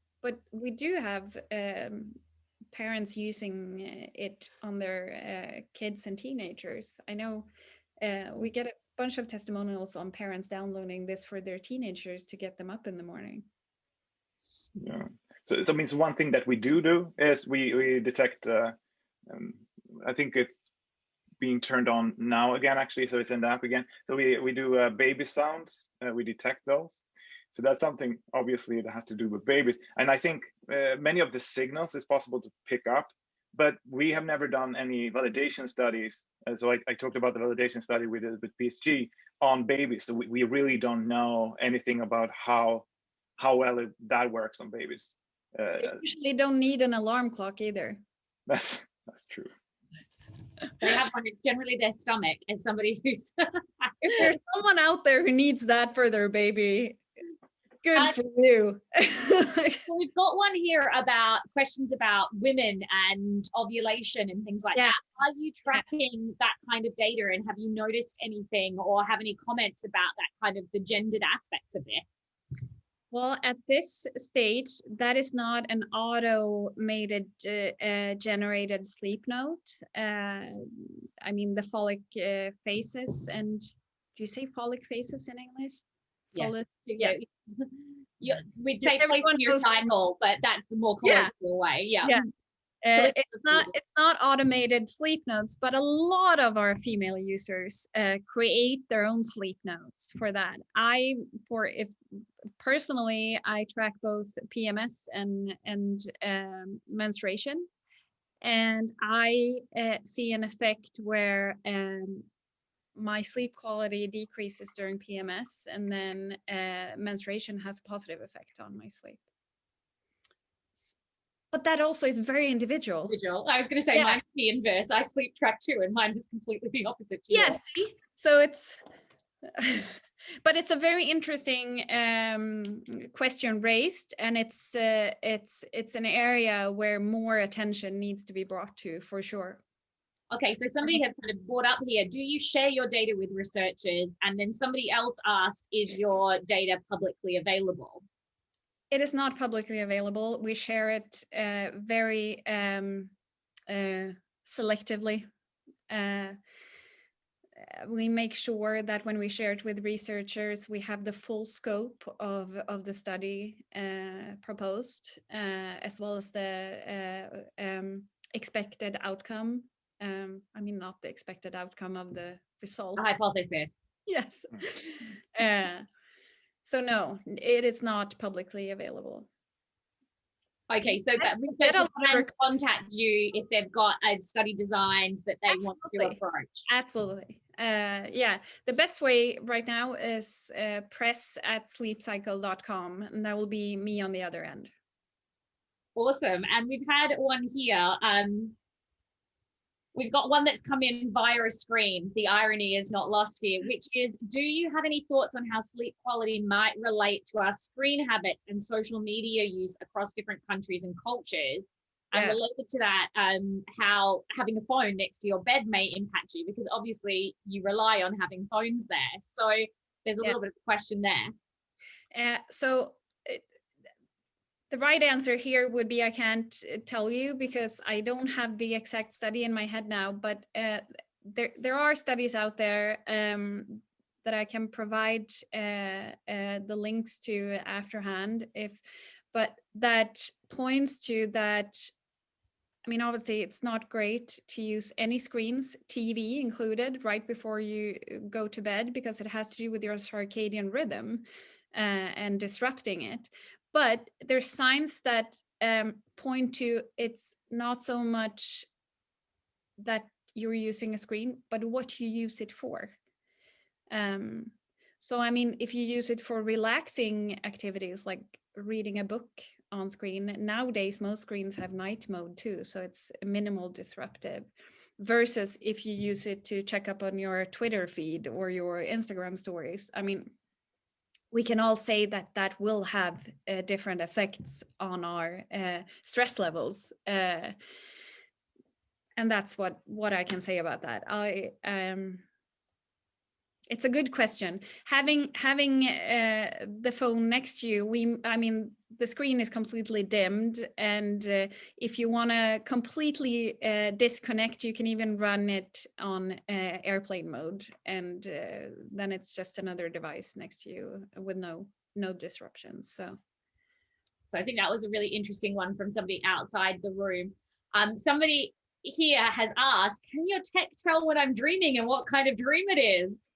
we do have parents using it on their kids and teenagers. I know we get a bunch of testimonials on parents downloading this for their teenagers to get them up in the morning. Yeah. So it means one thing that we do is we detect. I think it's being turned on now again, actually, so it's in the app again. So we do baby sounds. We detect those. So that's something obviously that has to do with babies. And I think many of the signals is possible to pick up, but we have never done any validation studies. So I talked about the validation study we did with PSG on babies. So we really don't know anything about how well that works on babies. They usually don't need an alarm clock either. That's true. They have one, generally their stomach, as somebody who's if there's someone out there who needs that for their baby, good for you. So we've got one here about questions about women and ovulation and things like that. Are you tracking that kind of data, and have you noticed anything or have any comments about that kind of the gendered aspects of this? Well, at this stage, that is not an automated generated sleep note. I mean, the folic phases, and you say folic phases in English? Yes. Yeah. We'd say place in your cycle, but that's the more colloquial way. Yeah. It's not automated sleep notes, but a lot of our female users create their own sleep notes for that. Personally, I track both PMS and menstruation, and I see an effect where my sleep quality decreases during PMS, and then menstruation has a positive effect on my sleep. But that also is very individual. I was going to say mine's the inverse. I sleep track too, and mine is completely the opposite to yours. See? So it's, but it's a very interesting question raised, and it's an area where more attention needs to be brought to, for sure. Okay, so somebody has kind of brought up here, do you share your data with researchers? And then somebody else asked, is your data publicly available? It is not publicly available. We share it very selectively. We make sure that when we share it with researchers, we have the full scope of the study proposed, as well as the expected outcome. I mean, not the expected outcome of the results. A hypothesis. Yes. So no, it is not publicly available. Okay, so but researchers can contact you if they've got a study designed that they want to approach. Absolutely. Yeah, the best way right now is press@sleepcycle.com, and that will be me on the other end. Awesome. And we've had one here. We've got one that's come in via a screen. The irony is not lost here, which is, do you have any thoughts on how sleep quality might relate to our screen habits and social media use across different countries and cultures? And related to that, how having a phone next to your bed may impact you, because obviously you rely on having phones there. So there's a little bit of a question there. The right answer here would be I can't tell you, because I don't have the exact study in my head now, but there are studies out there that I can provide the links to afterhand, but that points to that. I mean, obviously it's not great to use any screens, TV included, right before you go to bed, because it has to do with your circadian rhythm and disrupting it. But there's signs that point to it's not so much that you're using a screen, but what you use it for. So, I mean, if you use it for relaxing activities like reading a book on screen, nowadays most screens have night mode too, so it's minimal disruptive, versus if you use it to check up on your Twitter feed or your Instagram stories. I mean, we can all say that that will have different effects on our stress levels, and that's what I can say about that. It's a good question. Having the phone next to you, I mean, the screen is completely dimmed, and if you want to completely disconnect, you can even run it on airplane mode, and then it's just another device next to you with no disruptions. So I think that was a really interesting one from somebody outside the room. Somebody here has asked, can your tech tell when I'm dreaming and what kind of dream it is?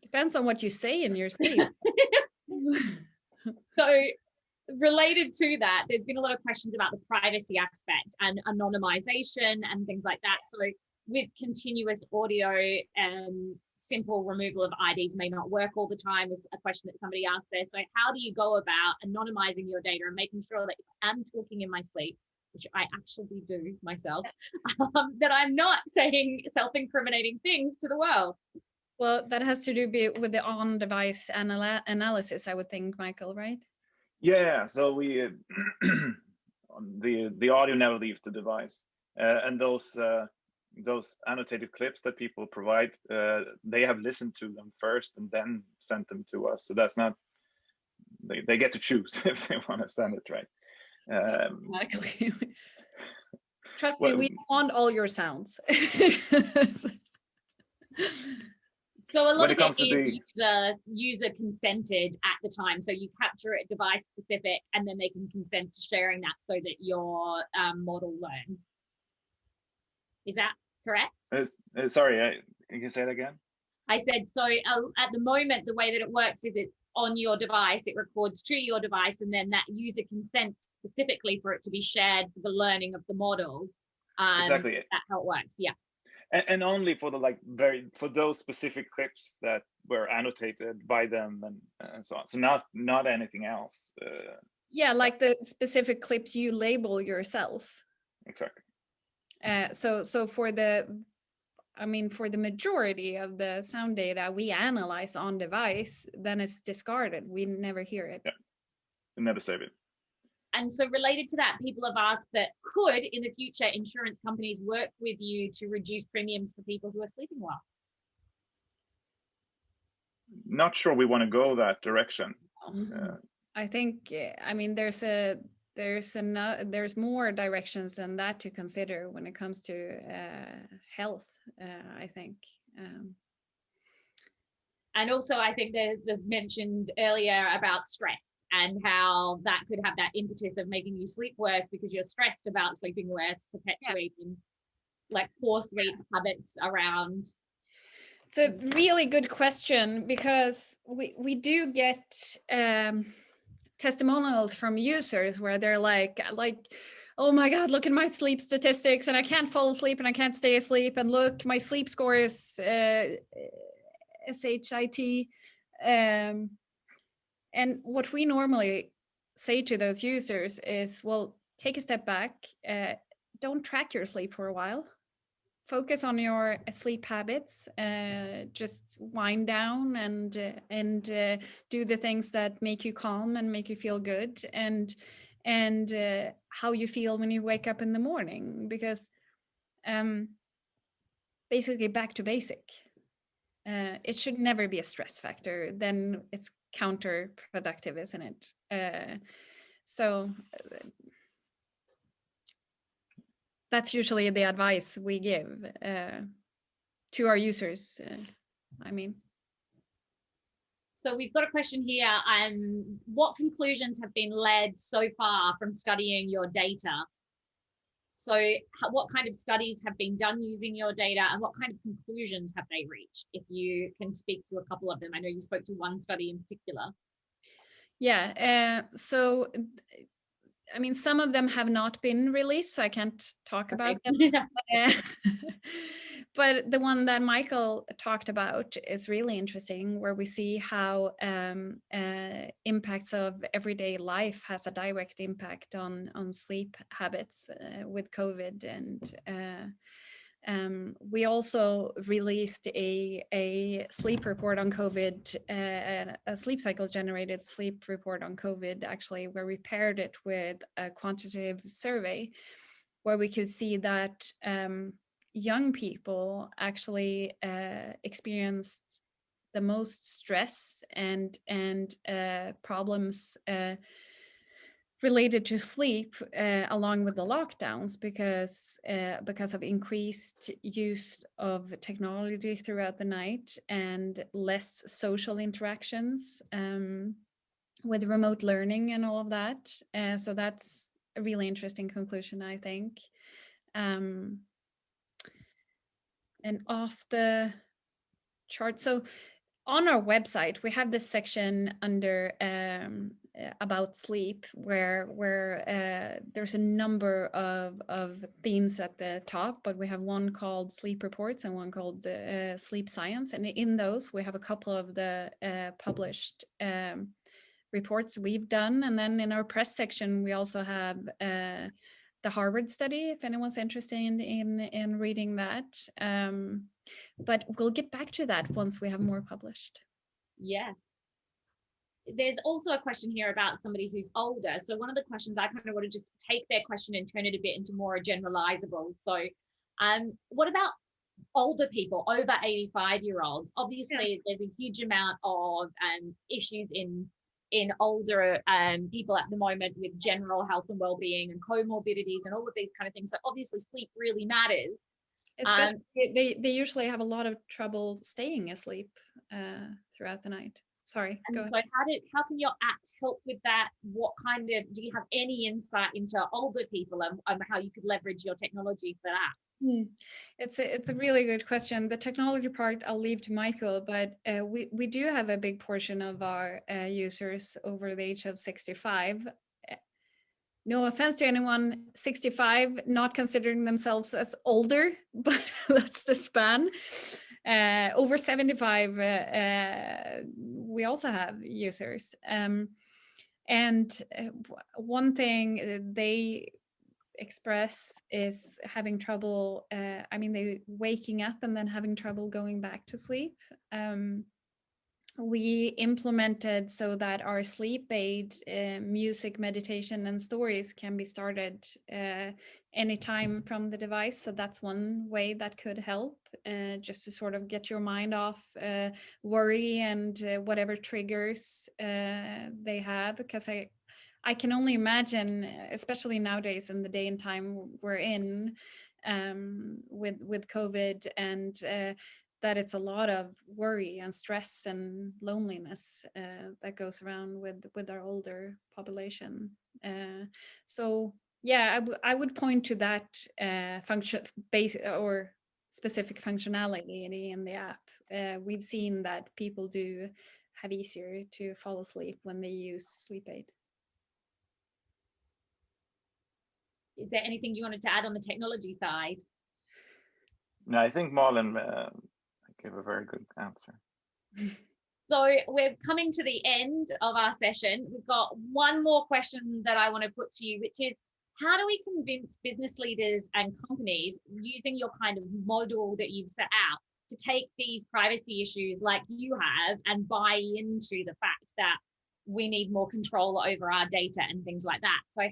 Depends on what you say in your sleep. So related to that, there's been a lot of questions about the privacy aspect and anonymization and things like that. So with continuous audio, simple removal of IDs may not work all the time, is a question that somebody asked there. So how do you go about anonymizing your data and making sure that if I'm talking in my sleep, which I actually do myself, that I'm not saying self-incriminating things to the world? Well, that has to do with the on-device analysis, I would think, Michael, right? Yeah, so we the audio never leaves the device, and those annotated clips that people provide, they have listened to them first and then sent them to us. So that's not, they get to choose if they want to send it, right? Trust me, we want all your sounds. So a lot of it to is user consented at the time. So you capture it device specific, and then they can consent to sharing that so that your model learns. Is that correct? Sorry, can you say it again? I said, so at the moment, the way that it works is it's on your device, it records to your device, and then that user consents specifically for it to be shared for the learning of the model. Exactly. That's how it works, yeah. And only for the for those specific clips that were annotated by them and so on. So not anything else. Yeah, like the specific clips you label yourself. Exactly. So for the majority of the sound data we analyze on device, then it's discarded. We never hear it. Yeah, we never save it. And so related to that, people have asked that could, in the future, insurance companies work with you to reduce premiums for people who are sleeping well? Not sure we want to go that direction. I think, there's more directions than that to consider when it comes to health, I think. And also, I think the mentioned earlier about stress and how that could have that impetus of making you sleep worse because you're stressed about sleeping worse, perpetuating like poor sleep habits around. It's a really good question, because we do get testimonials from users where they're like, oh my God, look at my sleep statistics and I can't fall asleep and I can't stay asleep. And look, my sleep score is SHIT. And what we normally say to those users is, well, take a step back. Don't track your sleep for a while. Focus on your sleep habits. Just wind down and do the things that make you calm and make you feel good, and how you feel when you wake up in the morning. Because basically back to basic. It should never be a stress factor. Then it's counterproductive, isn't it? So that's usually the advice we give to our users. So we've got a question here. What conclusions have been led so far from studying your data? So what kind of studies have been done using your data, and what kind of conclusions have they reached? If you can speak to a couple of them. I know you spoke to one study in particular. Yeah, so some of them have not been released, so I can't talk about them. But the one that Michael talked about is really interesting, where we see how impacts of everyday life has a direct impact on sleep habits with COVID. And we also released a sleep report on COVID, a sleep cycle generated sleep report on COVID, actually, where we paired it with a quantitative survey, where we could see that young people actually experienced the most stress and problems related to sleep along with the lockdowns, because of increased use of technology throughout the night and less social interactions with remote learning and all of that. So that's a really interesting conclusion, I think. And off the chart, so on our website we have this section under about sleep, where there's a number of themes at the top, but we have one called sleep reports and one called sleep science, and in those we have a couple of the published reports we've done. And then in our press section we also have the Harvard study, if anyone's interested in reading that. But we'll get back to that once we have more published. Yes. There's also a question here about somebody who's older. So one of the questions, I kind of want to just take their question and turn it a bit into more generalizable. So what about older people, over 85-year-olds? Obviously, there's a huge amount of issues in in older people at the moment with general health and well-being and comorbidities and all of these kind of things. So obviously sleep really matters. Especially they usually have a lot of trouble staying asleep throughout the night. Sorry, and go so ahead. how can your app help with that? What kind of, do you have any insight into older people and how you could leverage your technology for that? It's a really good question. The technology part I'll leave to Michael, but we do have a big portion of our users over the age of 65. No offense to anyone 65 not considering themselves as older, but that's the span. Over 75, we also have users. And one thing they express is having trouble, they waking up and then having trouble going back to sleep. We implemented so that our sleep aid, music, meditation, and stories can be started anytime from the device. So that's one way that could help, just to sort of get your mind off worry and whatever triggers they have. Because I can only imagine, especially nowadays in the day and time we're in, with COVID and that it's a lot of worry and stress and loneliness that goes around with our older population. So yeah, I would point to that function base or specific functionality in the app. We've seen that people do have easier to fall asleep when they use sleep aid. Is there anything you wanted to add on the technology side? No, I think Marlon gave a very good answer. So we're coming to the end of our session. We've got one more question that I want to put to you, which is, how do we convince business leaders and companies using your kind of model that you've set out to take these privacy issues like you have and buy into the fact that we need more control over our data and things like that? So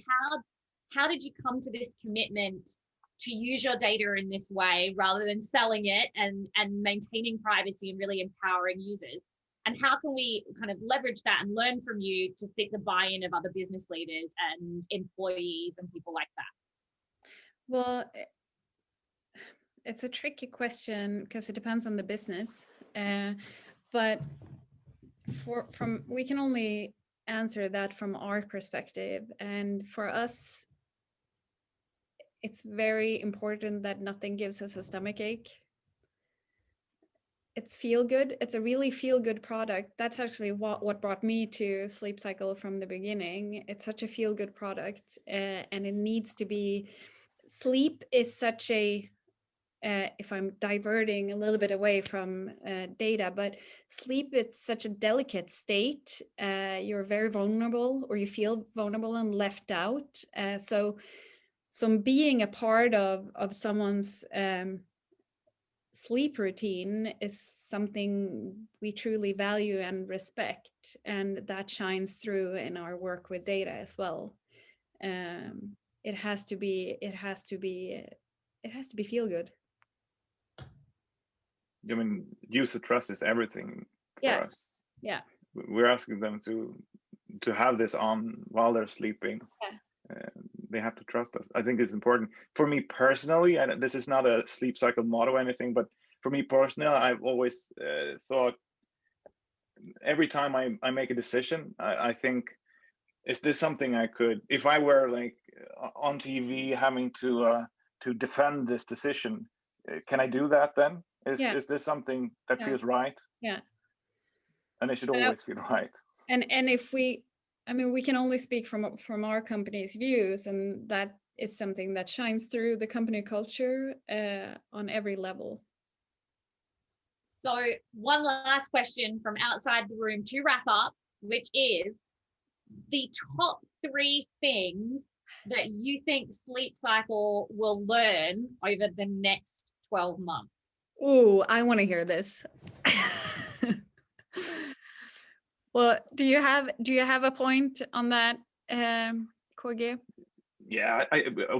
how did you come to this commitment to use your data in this way rather than selling it and maintaining privacy and really empowering users? And how can we kind of leverage that and learn from you to seek the buy-in of other business leaders and employees and people like that? Well, it's a tricky question because it depends on the business. But we can only answer that from our perspective. And for us, it's very important that nothing gives us a stomach ache. It's feel good. It's a really feel good product. That's actually what brought me to Sleep Cycle from the beginning. It's such a feel good product, and it needs to be. Sleep is such a, if I'm diverting a little bit away from data, but sleep, it's such a delicate state. You're very vulnerable, or you feel vulnerable and left out. So being a part of someone's sleep routine is something we truly value and respect, and that shines through in our work with data as well. It has to be feel good. I mean, user trust is everything for us. Yeah. We're asking them to have this on while they're sleeping. Yeah. They have to trust us. I think it's important. For me personally, and this is not a Sleep Cycle motto or anything, but for me personally, I've always thought every time I make a decision, I think, is this something I could, if I were like on TV having to defend this decision, can I do that then? Is this something that feels right? Yeah. And it should always feel right. And if we can only speak from our company's views, and that is something that shines through the company culture on every level. So one last question from outside the room to wrap up, which is the top 3 things that you think Sleep Cycle will learn over the next 12 months. Ooh, I want to hear this. Well, do you have a point on that, Kogi? Yeah,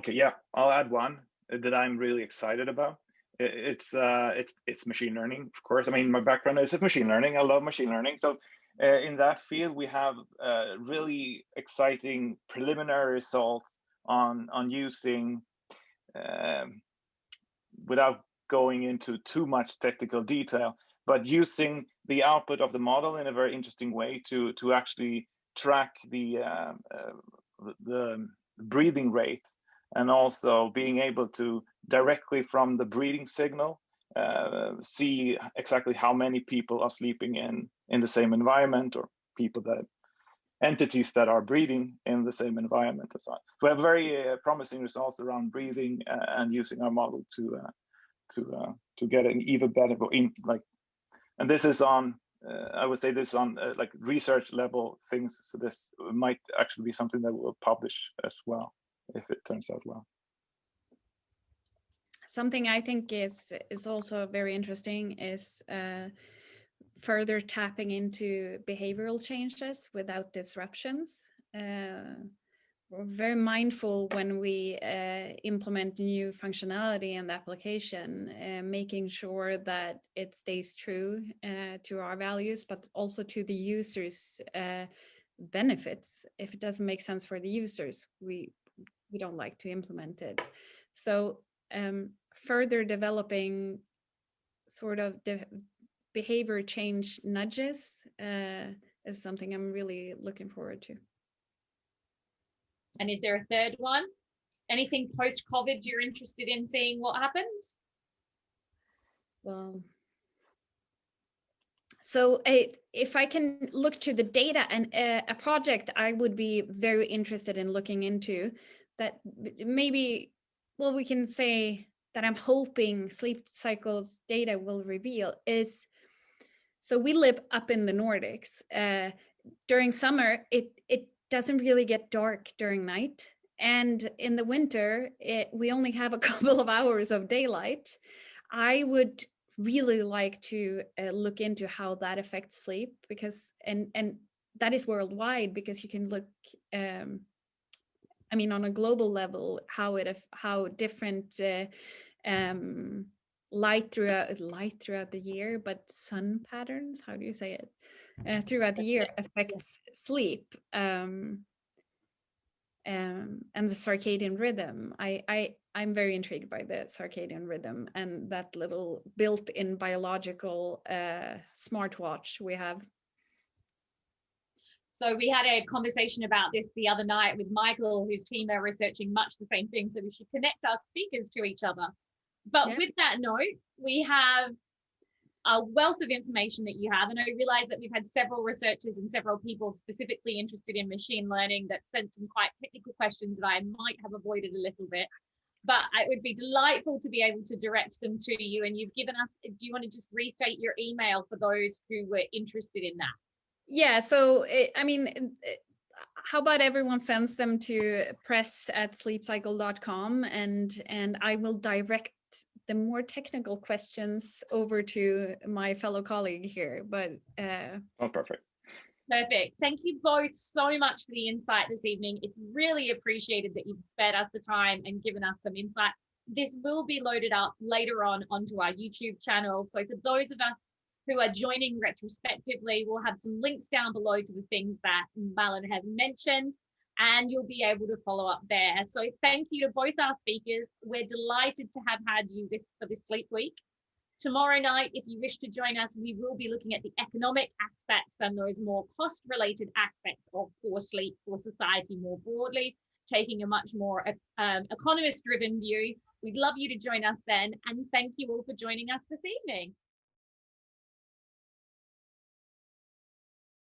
yeah, I'll add one that I'm really excited about. It's machine learning, of course. I mean, my background is machine learning. I love machine learning. So in that field, we have really exciting preliminary results on using, without going into too much technical detail, but using the output of the model in a very interesting way to actually track the breathing rate, and also being able to directly from the breathing signal see exactly how many people are sleeping in the same environment, or entities that are breathing in the same environment and so on. So we have very promising results around breathing and using our model to get an even better and this is on I would say this on like research level things. So this might actually be something that we'll publish as well if it turns out well. Something I think is also very interesting is further tapping into behavioral changes without disruptions. We're very mindful when we implement new functionality in the application, making sure that it stays true to our values, but also to the users' benefits. If it doesn't make sense for the users, we don't like to implement it. So further developing sort of the behavior change nudges is something I'm really looking forward to. And is there a third one? Anything post-COVID you're interested in seeing what happens? Well, so if I can look to the data, and a project I would be very interested in looking into, that maybe, well, we can say that I'm hoping Sleep Cycles data will reveal is, so we live up in the Nordics. During summer, it doesn't really get dark during night. And in the winter, we only have a couple of hours of daylight. I would really like to look into how that affects sleep, because, and that is worldwide, because you can look, I mean, on a global level, how different light throughout the year, but sun patterns, how do you say it, throughout the year affects sleep, and the circadian rhythm. I'm very intrigued by the circadian rhythm and that little built-in biological smartwatch we have. So we had a conversation about this the other night with Michael, whose team are researching much the same thing. So we should connect our speakers to each other. But with that note, we have a wealth of information that you have. And I realize that we've had several researchers and several people specifically interested in machine learning that sent some quite technical questions that I might have avoided a little bit. But it would be delightful to be able to direct them to you. And you've given us, do you want to just restate your email for those who were interested in that? Yeah, so I mean, how about everyone sends them to press@sleepcycle.com, and I will direct the more technical questions over to my fellow colleague here. But oh, perfect. Perfect. Thank you both so much for the insight this evening. It's really appreciated that you've spared us the time and given us some insight. This will be loaded up later on onto our YouTube channel. So for those of us who are joining retrospectively, we'll have some links down below to the things that Malin has mentioned, and you'll be able to follow up there. So thank you to both our speakers. We're delighted to have had you for this Sleep Week. Tomorrow night, if you wish to join us, we will be looking at the economic aspects and those more cost-related aspects of poor sleep for society more broadly, taking a much more economist-driven view. We'd love you to join us then, and thank you all for joining us this evening.